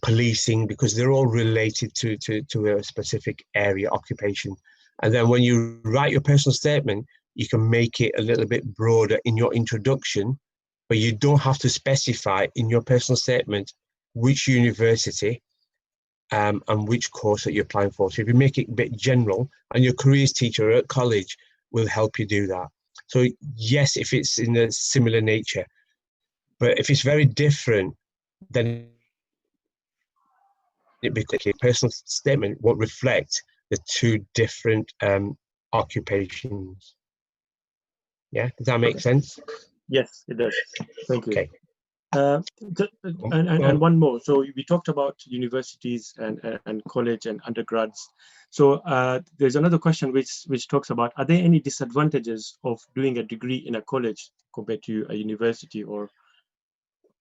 policing, because they're all related to a specific area, occupation. And then when you write your personal statement, you can make it a little bit broader in your introduction, but you don't have to specify in your personal statement which university and which course that you're applying for. So if you make it a bit general, and your careers teacher at college will help you do that. So yes, if it's in a similar nature, but if it's very different, then it becomes a personal statement won't reflect the 2 different occupations. Yeah, does that make sense? Yes, it does. Thank you. Okay. And one more. So we talked about universities and college and undergrads. So there's another question which talks about, are there any disadvantages of doing a degree in a college compared to a university? Or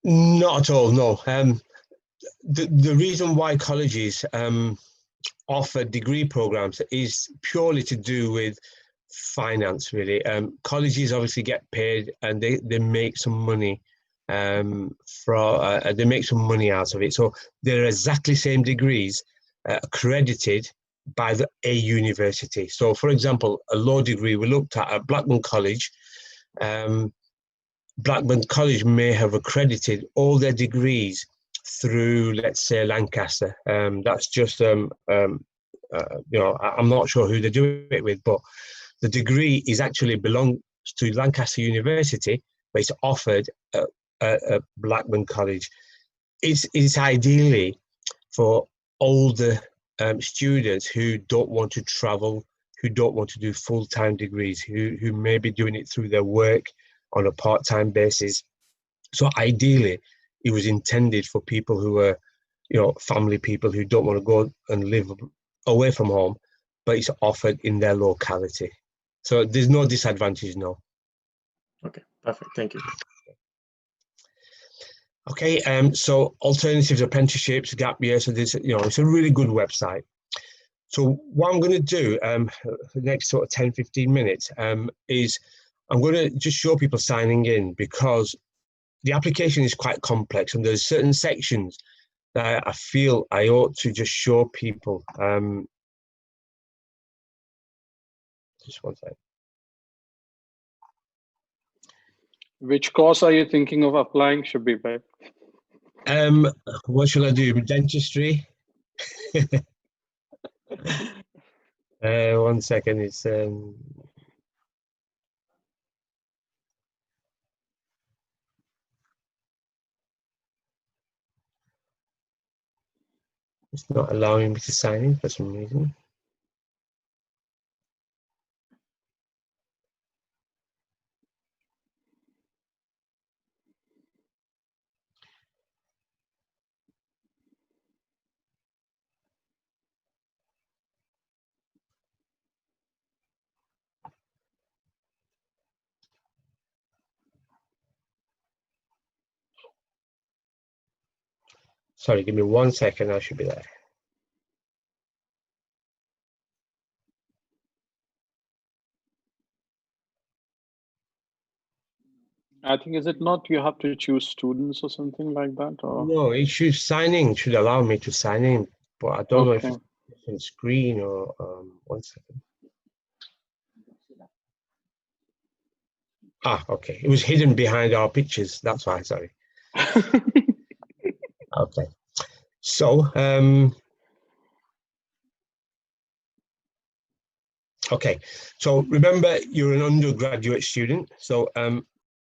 Not at all, no. The reason why colleges offer degree programs is purely to do with finance, really. Colleges obviously get paid, and they make some money they make some money out of it. So they're exactly same degrees accredited by a university. So for example, a law degree we looked at Blackburn College. Blackburn College may have accredited all their degrees through, let's say, Lancaster. That's just you know, I'm not sure who they do it with, but the degree is actually belongs to Lancaster University, but it's offered at Blackburn College. It's ideally for older students who don't want to travel, who don't want to do full-time degrees, who may be doing it through their work on a part-time basis. So ideally, it was intended for people who are, you know, family people who don't want to go and live away from home, but it's offered in their locality. So there's no disadvantage, no. Okay, perfect. Thank you. Okay, so alternatives, apprenticeships, gap year. So this, you know, it's a really good website. So what I'm going to do for the next sort of 10, 15 minutes is I'm going to just show people signing in, because the application is quite complex and there's certain sections that I feel I ought to just show people. Just one second. Which course are you thinking of applying, Shabir? What shall I do? Dentistry? 1 second. It's not allowing me to sign in for some reason. Sorry, give me 1 second. I should be there. I think, is it not you have to choose students or something like that? Or? No, it should sign in. Should allow me to sign in, but I don't know if it's a different screen or 1 second. Ah, okay. It was hidden behind our pictures. That's why. Sorry. Okay. So Okay, so remember you're an undergraduate student, so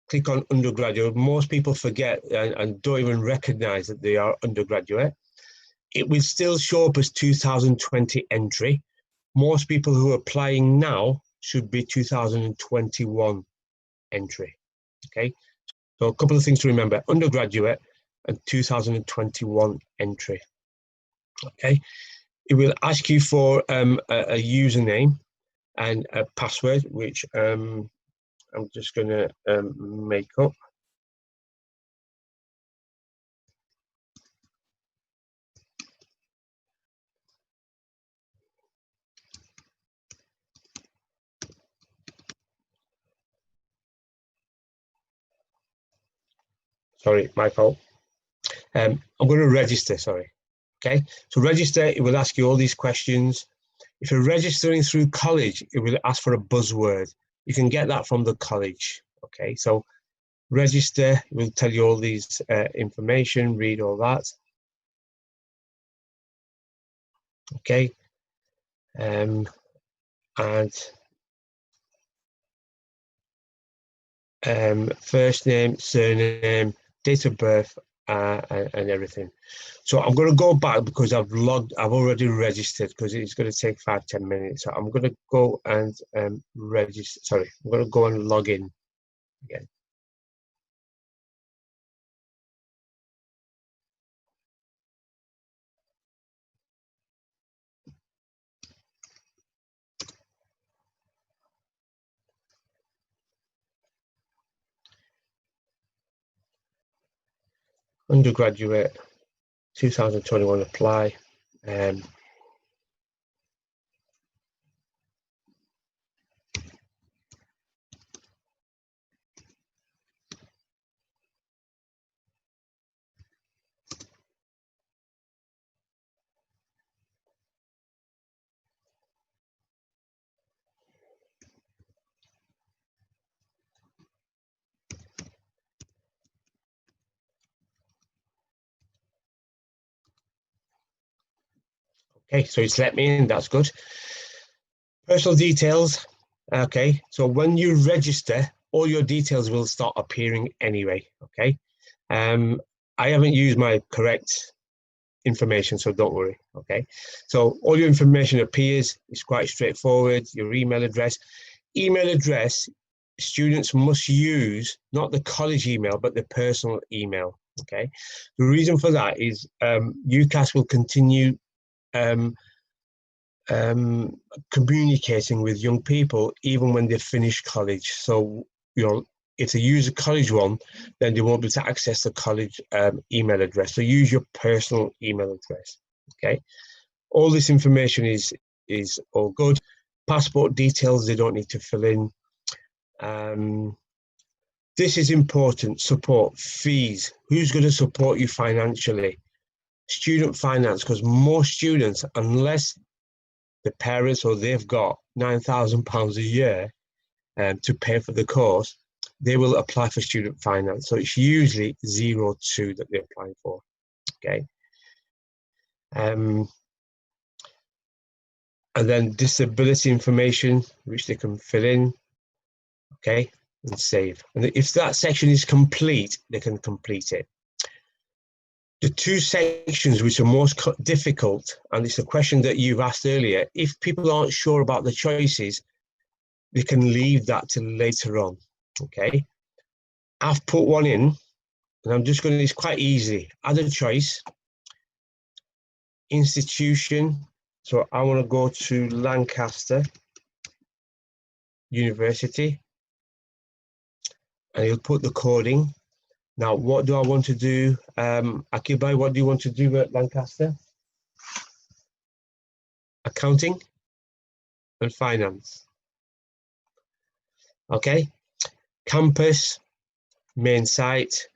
click on undergraduate. Most people forget and don't even recognize that they are undergraduate. It will still show up as 2020 entry. Most people who are applying now should be 2021 entry. Okay, so a couple of things to remember: undergraduate and 2021 entry. Okay, it will ask you for a username and a password, which I'm just going to make up. Sorry, my fault. I'm going to register, sorry. Okay, so register, it will ask you all these questions. If you're registering through college, it will ask for a buzzword. You can get that from the college. Okay, so register, it will tell you all these information, read all that. Okay, and first name, surname, date of birth, and everything. So I'm going to go back because I've already registered, because it's going to take 5-10 minutes. So I'm going to go and register. Sorry, I'm going to go and log in again. Undergraduate 2021 apply. Okay, so it's let me in, that's good. Personal details. Okay, so when you register, all your details will start appearing anyway. Okay, I haven't used my correct information, so don't worry. Okay, so all your information appears. It's quite straightforward. Your email address. Email address, students must use not the college email, but the personal email. Okay, the reason for that is UCAS will continue communicating with young people even when they finish college. So, you know, if they use a college one, then they won't be able to access the college email address. So use your personal email address. Okay, all this information is all good. Passport details, they don't need to fill in. This is important. Support, fees. Who's going to support you financially? Student finance, because most students, unless the parents or they've got £9,000 a year to pay for the course, they will apply for student finance. So it's usually 0-2 that they're applying for. Okay. And then disability information, which they can fill in. Okay, and save. And if that section is complete, they can complete it. The two sections which are most difficult, and it's a question that you've asked earlier, if people aren't sure about the choices, they can leave that till later on. Okay, I've put one in, and I'm just going to, it's quite easy. Add a choice, institution. So I want to go to Lancaster University, and you'll put the coding. Now, what do I want to do? Akibai, what do you want to do at Lancaster? Accounting and finance. Okay. Campus, main site,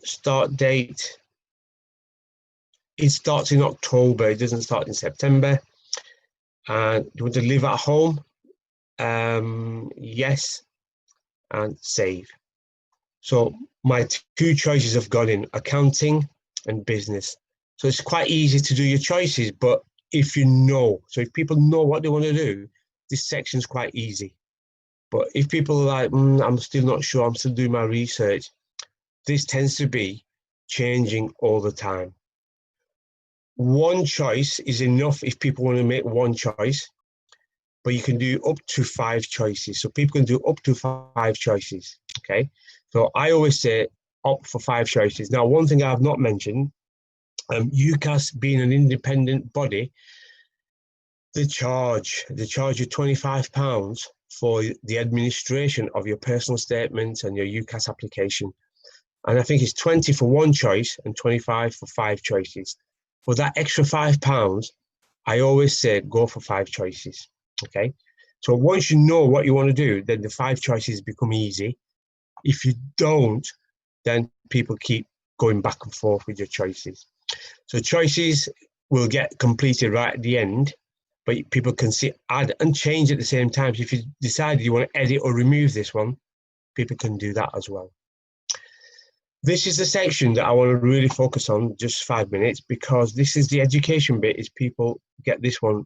start date. It starts in October. It doesn't start in September. And you want to live at home? Yes. And save. So my two choices have gone in, accounting and business. So it's quite easy to do your choices, but if you know. So if people know what they want to do, this section's quite easy. But if people are like, I'm still not sure, I'm still doing my research, this tends to be changing all the time. One choice is enough if people want to make one choice, but you can do up to 5 choices. So people can do up to 5 choices, okay? So I always say opt for 5 choices. Now, one thing I've not mentioned, UCAS being an independent body, they charge you £25 for the administration of your personal statements and your UCAS application. And I think it's 20 for one choice and 25 for 5 choices. For that extra £5, I always say go for 5 choices, okay? So once you know what you want to do, then the 5 choices become easy. If you don't, then people keep going back and forth with your choices. So choices will get completed right at the end, but people can see, add and change at the same time. So if you decide you want to edit or remove this one, people can do that as well. This is the section that I want to really focus on, just 5 minutes, because this is the education bit, is people get this one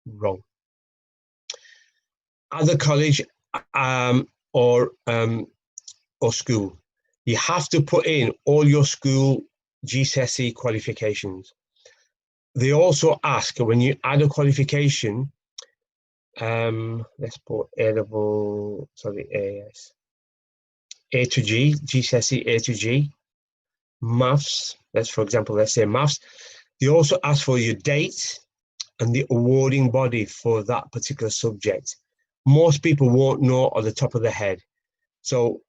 wrong. At the college or school, you have to put in all your school GCSE qualifications. They also ask when you add a qualification, let's put A-level, sorry, AS, A to G, GCSE A to G, maths, for example, let's say maths. They also ask for your date and the awarding body for that particular subject. Most people won't know on the top of their head. So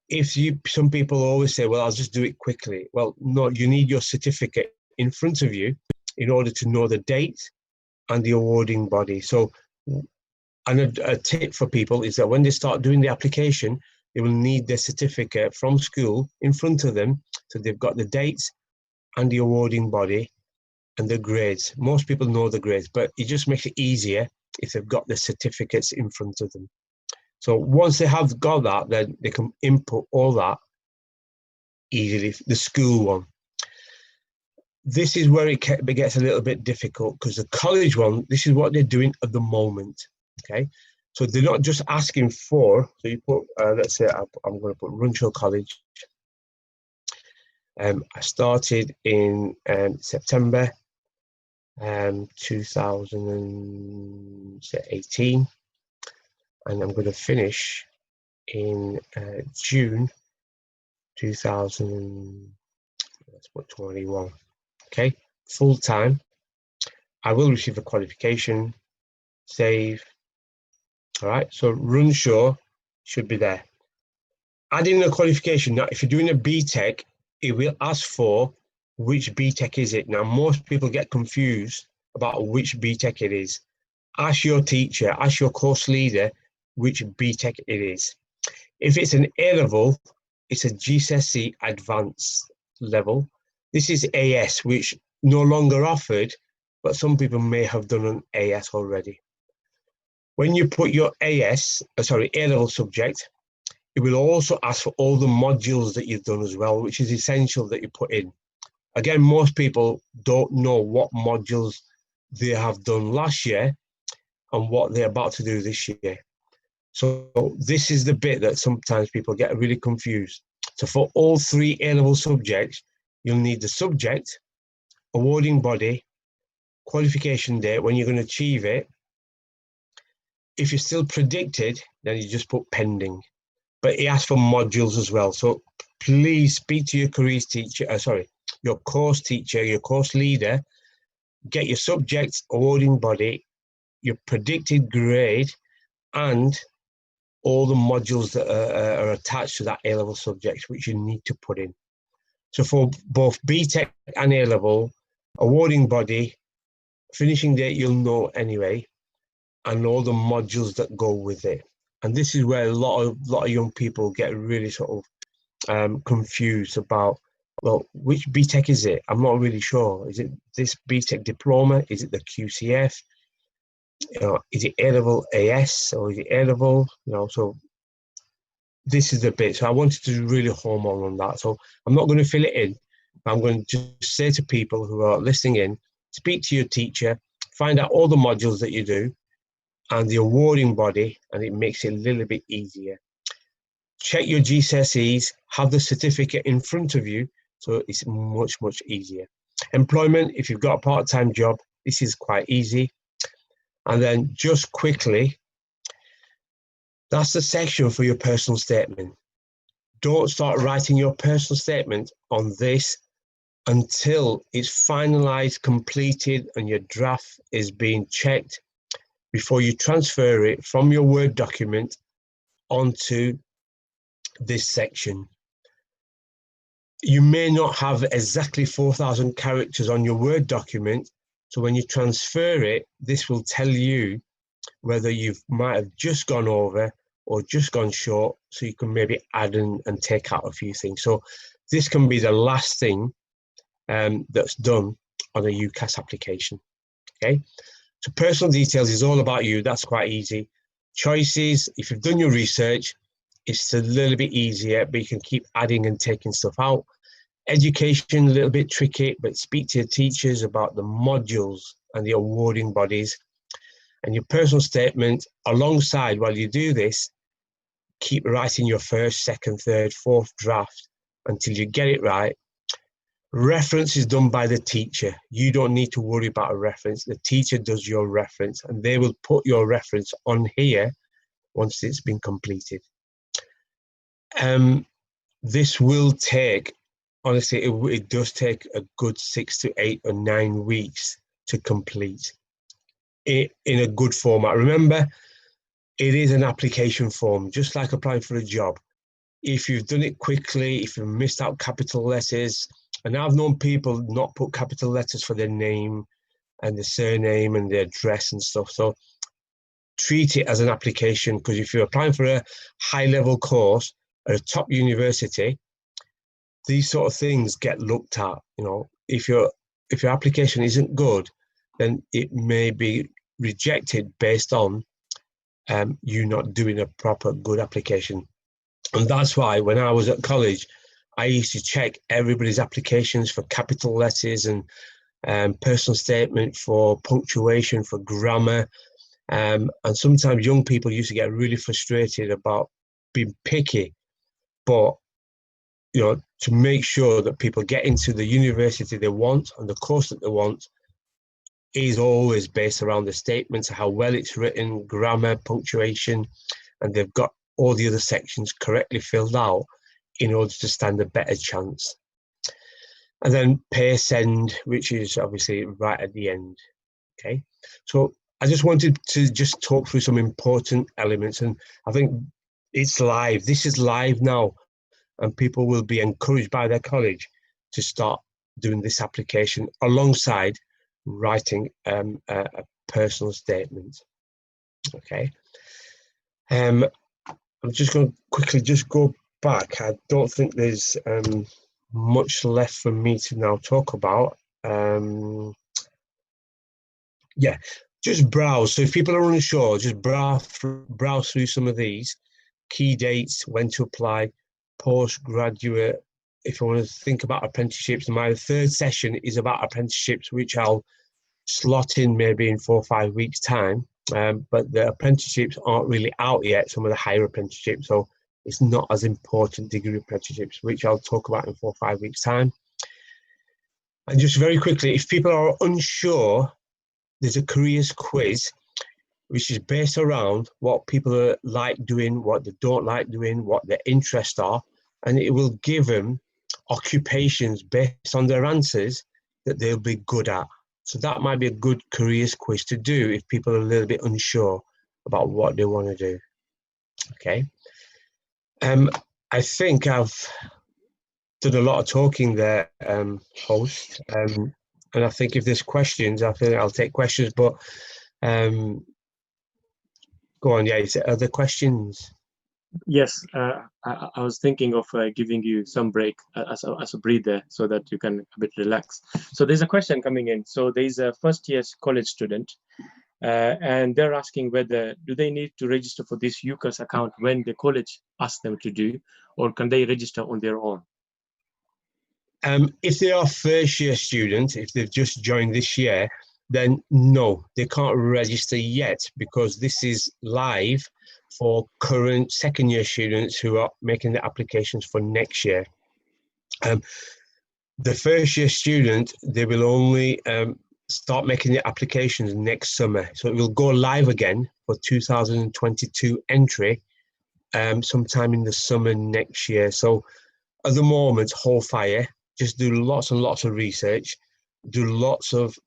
some people always say, well, I'll just do it quickly. Well, no, you need your certificate in front of you in order to know the date and the awarding body. So, and a tip for people is that when they start doing the application, they will need their certificate from school in front of them. So they've got the dates and the awarding body and the grades. Most people know the grades, but it just makes it easier if they've got the certificates in front of them. So once they have got that, then they can input all that easily, the school one. This is where it gets a little bit difficult, because the college one, this is what they're doing at the moment, okay? So they're not just asking for, so you put, let's say I'm going to put Runshaw College. I started in September 2018, and I'm going to finish in June 2021. Okay, full time. I will receive a qualification, save. All right, so Runshaw should be there. Adding a qualification. Now, if you're doing a BTEC, it will ask for which BTEC is it. Now, most people get confused about which BTEC it is. Ask your teacher, ask your course leader which BTEC it is. If it's an A-level, it's a GCSE advanced level. This is AS, which no longer offered, but some people may have done an AS already. When you put your A-level subject, it will also ask for all the modules that you've done as well, which is essential that you put in. Again, most people don't know what modules they have done last year and what they're about to do this year. So this is the bit that sometimes people get really confused. So for all 3 A-level subjects, you'll need the subject, awarding body, qualification date, when you're going to achieve it. If you're still predicted, then you just put pending. But it asks for modules as well. So please speak to your careers teacher, your course teacher, your course leader, get your subject, awarding body, your predicted grade, and all the modules that are attached to that A-level subject, which you need to put in. So for both BTEC and A-level, awarding body, finishing date you'll know anyway, and all the modules that go with it. And this is where a lot of young people get really sort of confused about, well, which BTEC is it? I'm not really sure. Is it this BTEC diploma? Is it the QCF? Is it A-level AS or is it A-level? So this is the bit. So I wanted to really home on that. So I'm not going to fill it in. I'm going to just say to people who are listening in, speak to your teacher, find out all the modules that you do and the awarding body, and it makes it a little bit easier. Check your GCSEs, have the certificate in front of you, so it's much, much easier. Employment, if you've got a part-time job, this is quite easy. And then just quickly, that's the section for your personal statement. Don't start writing your personal statement on this until it's finalized, completed, and your draft is being checked before you transfer it from your Word document onto this section. You may not have exactly 4,000 characters on your Word document, so when you transfer it, this will tell you whether you might have just gone over or just gone short, so you can maybe add and take out a few things. So this can be the last thing that's done on a UCAS application, okay? So personal details is all about you, that's quite easy. Choices, if you've done your research, it's a little bit easier, but you can keep adding and taking stuff out. Education, a little bit tricky, but speak to your teachers about the modules and the awarding bodies. And your personal statement, alongside, while you do this, keep writing your first, second, third, fourth draft until you get it right. Reference is done by the teacher. You don't need to worry about a reference. The teacher does your reference, and they will put your reference on here once it's been completed. This will take, honestly, it does take a good 6 to 8 or 9 weeks to complete it in a good format. Remember, it is an application form, just like applying for a job. If you've done it quickly, if you've missed out capital letters, and I've known people not put capital letters for their name and the surname and their address and stuff. So treat it as an application, because if you're applying for a high-level course at a top university, these sort of things get looked at. You know, if your application isn't good, then it may be rejected based on you not doing a proper good application. And that's why when I was at college, I used to check everybody's applications for capital letters and personal statement for punctuation, for grammar. And sometimes young people used to get really frustrated about being picky. But, you know, to make sure that people get into the university they want and the course that they want is always based around the statements, how well it's written, grammar, punctuation, and they've got all the other sections correctly filled out in order to stand a better chance. And then pay send, which is obviously right at the end, okay? So I just wanted to just talk through some important elements, and I think it's live. This is live now, and people will be encouraged by their college to start doing this application alongside writing a personal statement, okay? I'm just going to quickly just go back. I don't think there's much left for me to now talk about. Yeah, just browse. So if people are unsure, just browse through some of these key dates, when to apply, postgraduate. If I want to think about apprenticeships, my third session is about apprenticeships, which I'll slot in maybe in 4 or 5 weeks' time. But the apprenticeships aren't really out yet, some of the higher apprenticeships, so it's not as important degree apprenticeships, which I'll talk about in 4 or 5 weeks' time. And just very quickly, if people are unsure, there's a careers quiz, which is based around what people like doing, what they don't like doing, what their interests are, and it will give them occupations based on their answers that they'll be good at. So that might be a good careers quiz to do if people are a little bit unsure about what they want to do. Okay. I think I've done a lot of talking there, host. And I think if there's questions, I think I'll take questions. But go on, yeah. Are there questions? Yes, I was thinking of giving you some break as a breather so that you can a bit relax. So there's a question coming in. So there's a first-year college student, and they're asking whether do they need to register for this UCAS account when the college asks them to do, or can they register on their own? If they are first-year students, if they've just joined this year, then no, they can't register yet because this is live for current second year students who are making the applications for next year. The first year student, they will only start making the applications next summer. So it will go live again for 2022 entry sometime in the summer next year. So at the moment, hold fire, just do lots and lots of research, do lots of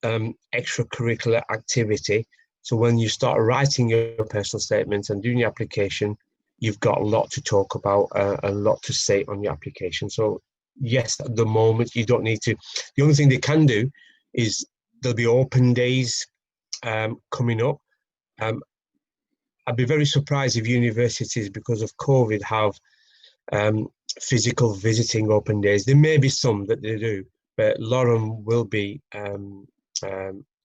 extracurricular activity. So when you start writing your personal statements and doing your application, you've got a lot to talk about, a lot to say on your application. So yes, at the moment, you don't need to. The only thing they can do is there'll be open days coming up. I'd be very surprised if universities, because of COVID, have physical visiting open days. There may be some that they do, but a lot of them will be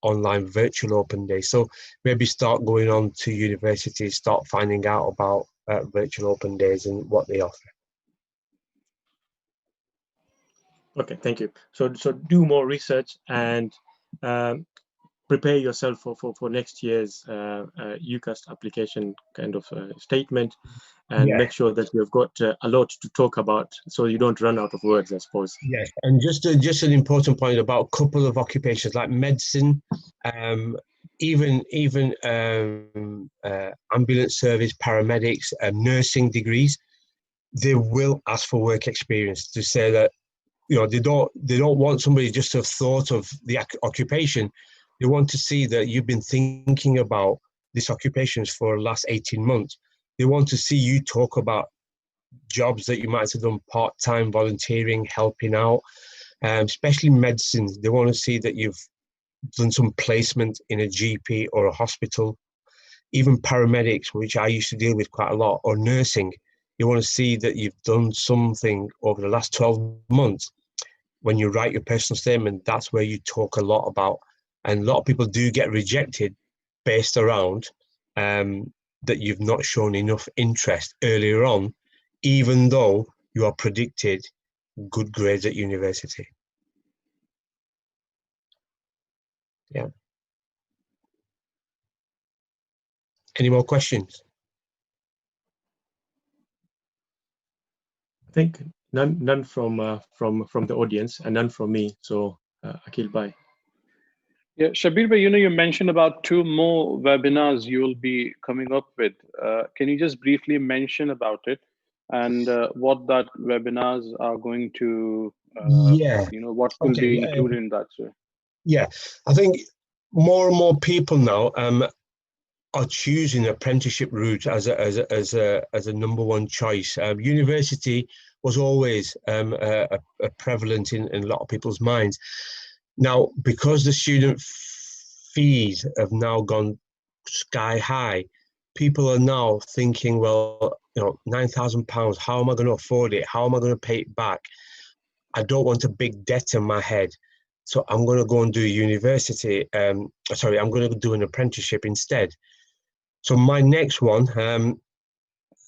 online virtual open days. So maybe start going on to universities, start finding out about virtual open days and what they offer. Okay, thank you. So do more research and prepare yourself for next year's UCAS application kind of statement, and make sure that you've got a lot to talk about so you don't run out of words, I suppose. Yes, and just an important point about a couple of occupations like medicine, even ambulance service, paramedics, nursing degrees, they will ask for work experience to say that, you know, they don't want somebody just to have thought of the occupation. They want to see that you've been thinking about this occupation for the last 18 months. They want to see you talk about jobs that you might have done part-time, volunteering, helping out, especially medicine. They want to see that you've done some placement in a GP or a hospital. Even paramedics, which I used to deal with quite a lot, or nursing. You want to see that you've done something over the last 12 months. When you write your personal statement, that's where you talk a lot about. And a lot of people do get rejected based around that you've not shown enough interest earlier on, even though you are predicted good grades at university. Yeah. Any more questions? I think none from the audience and none from me. So Akhil, bye. Yeah, Shabir bhai, you mentioned about 2 more webinars you will be coming up with. Can you just briefly mention about it and what that webinars are going to, what will be included in that, sir? Yeah, I think more and more people now are choosing apprenticeship route as a number one choice. University was always prevalent in a lot of people's minds. Now, because the student fees have now gone sky high, people are now thinking, well, £9,000, how am I going to afford it? How am I going to pay it back? I don't want a big debt in my head. So I'm going to go and do university. I'm going to do an apprenticeship instead. So my next one,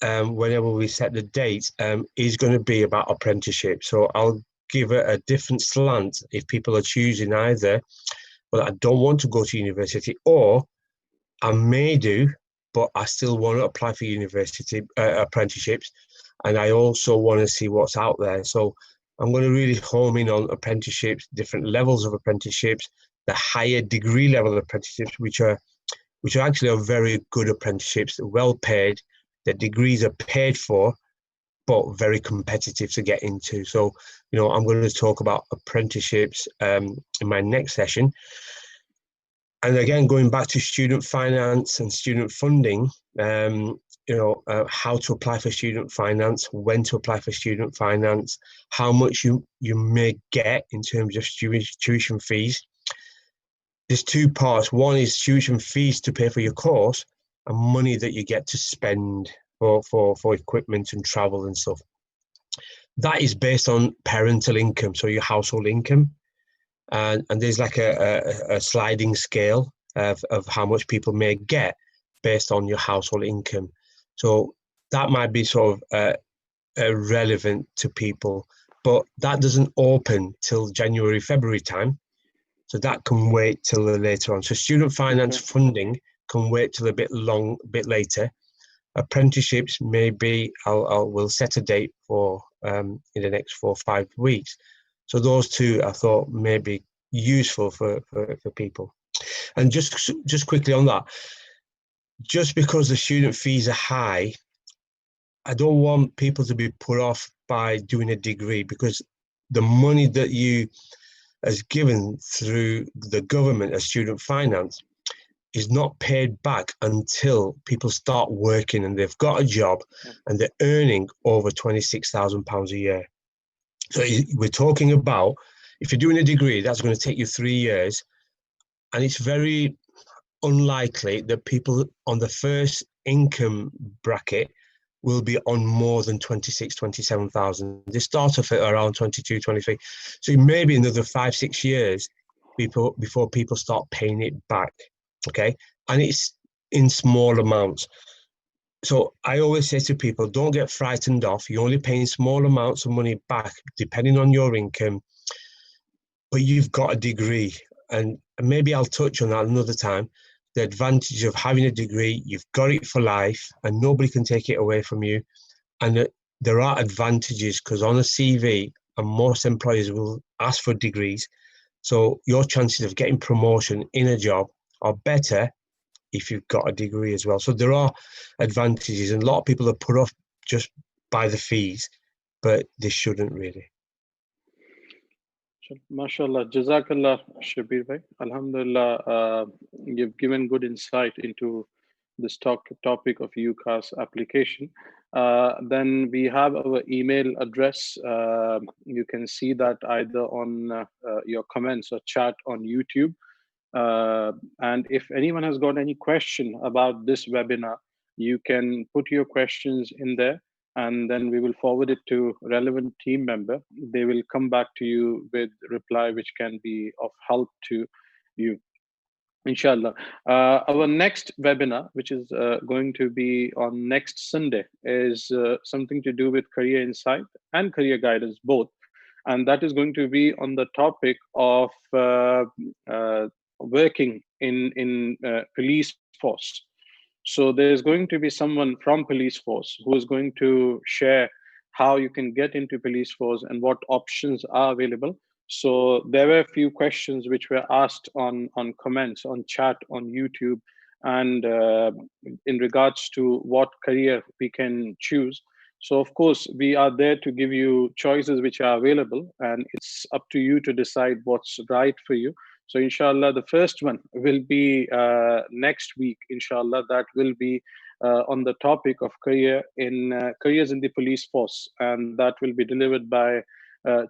whenever we set the date, is going to be about apprenticeship. So I'll give it a different slant if people are choosing either, well, I don't want to go to university, or I may do, but I still want to apply for university apprenticeships, and I also want to see what's out there. So I'm going to really home in on apprenticeships, different levels of apprenticeships, the higher degree level apprenticeships, which are actually very good apprenticeships, well paid. The degrees are paid for, but very competitive to get into. So, I'm going to talk about apprenticeships in my next session. And again, going back to student finance and student funding, how to apply for student finance, when to apply for student finance, how much you may get in terms of tuition fees. There's 2 parts. One is tuition fees to pay for your course, and money that you get to spend for equipment and travel and stuff. That is based on parental income, so your household income. And there's like a sliding scale of how much people may get based on your household income. So that might be sort of relevant to people, but that doesn't open till January, February time. So that can wait till later on. So student finance funding can wait till a bit later. Apprenticeships, maybe we'll set a date for in the next 4 or 5 weeks. So those two I thought may be useful for people. And just quickly on that, just because the student fees are high, I don't want people to be put off by doing a degree, because the money that you is given through the government as student finance is not paid back until people start working and they've got a job and they're earning over £26,000 a year. So we're talking about, if you're doing a degree, that's going to take you 3 years, and it's very unlikely that people on the first income bracket will be on more than 26, 27,000. They start off at around 22, 23. So maybe another 5, 6 years before people start paying it back. Okay. And it's in small amounts. So I always say to people, don't get frightened off. You're only paying small amounts of money back, depending on your income, but you've got a degree. And maybe I'll touch on that another time. The advantage of having a degree, you've got it for life and nobody can take it away from you. And there are advantages, because on a CV, and most employers will ask for degrees. So your chances of getting promotion in a job are better if you've got a degree as well. So there are advantages, and a lot of people are put off just by the fees, but they shouldn't really. MashaAllah, Jazakallah, Shabir bhai. Alhamdulillah, you've given good insight into this topic of UCAS application. Then we have our email address. You can see that either on your comments or chat on YouTube. And if anyone has got any question about this webinar, you can put your questions in there, and then we will forward it to relevant team member. They will come back to you with reply which can be of help to you, inshallah. Our next webinar, which is going to be on next Sunday, is something to do with career insight and career guidance both, and that is going to be on the topic of working in police force. So there's going to be someone from police force who is going to share how you can get into police force and what options are available. So there were a few questions which were asked on comments, on chat, on YouTube, and in regards to what career we can choose. So of course, we are there to give you choices which are available, and it's up to you to decide what's right for you. So inshallah, the first one will be next week, inshallah. That will be on the topic of careers in the police force. And that will be delivered by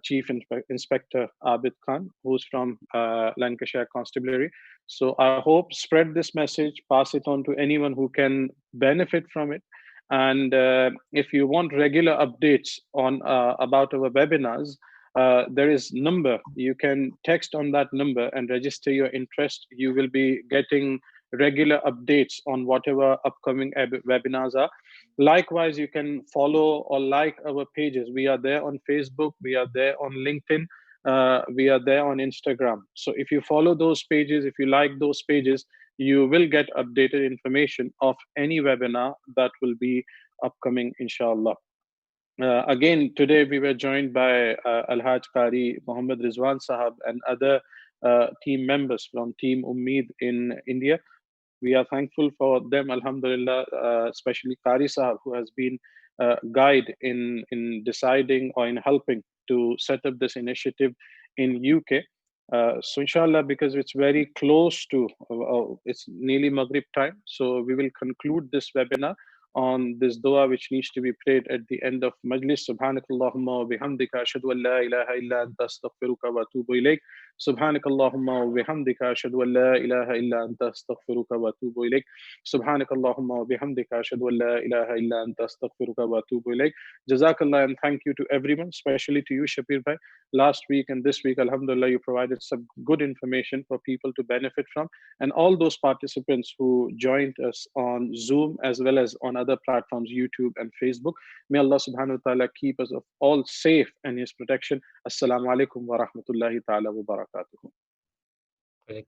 Chief Inspector Abid Khan, who's from Lancashire Constabulary. So I hope spread this message, pass it on to anyone who can benefit from it. And if you want regular updates on about our webinars, there is number. You can text on that number and register your interest. You will be getting regular updates on whatever upcoming webinars are. Likewise, you can follow or like our pages. We are there on Facebook. We are there on LinkedIn. We are there on Instagram. So if you follow those pages, if you like those pages, you will get updated information of any webinar that will be upcoming, inshallah. Again, today we were joined by Al-Haj Qari Muhammad Rizwan Sahab and other team members from Team Ummeed in India. We are thankful for them, alhamdulillah, especially Qari Sahab, who has been guide in deciding or in helping to set up this initiative in UK. So inshallah, because it's very close to, it's nearly Maghrib time, so we will conclude this webinar on this dua which needs to be prayed at the end of Majlis. Subhanakallahumma wa bihamdika ashhadu an la ilaha illa anta astaghfiruka wa atubu ilayk. Subhanakallahumma wa bihamdika ashhadu an la ilaha illa anta astaghfiruka wa atubu ilayk. Subhanakallahumma wa bihamdika ashhadu an la ilaha illa anta astaghfiruka wa atubu ilayk. Jazakallah, and thank you to everyone, especially to you, Shabir bhai. Last week and this week, alhamdulillah, you provided some good information for people to benefit from, and all those participants who joined us on Zoom as well as on other platforms, YouTube and Facebook. May Allah subhanahu wa ta'ala keep us all safe and His protection. Assalamu alaikum wa rahmatullahi ta'ala wa barakatuhu. Very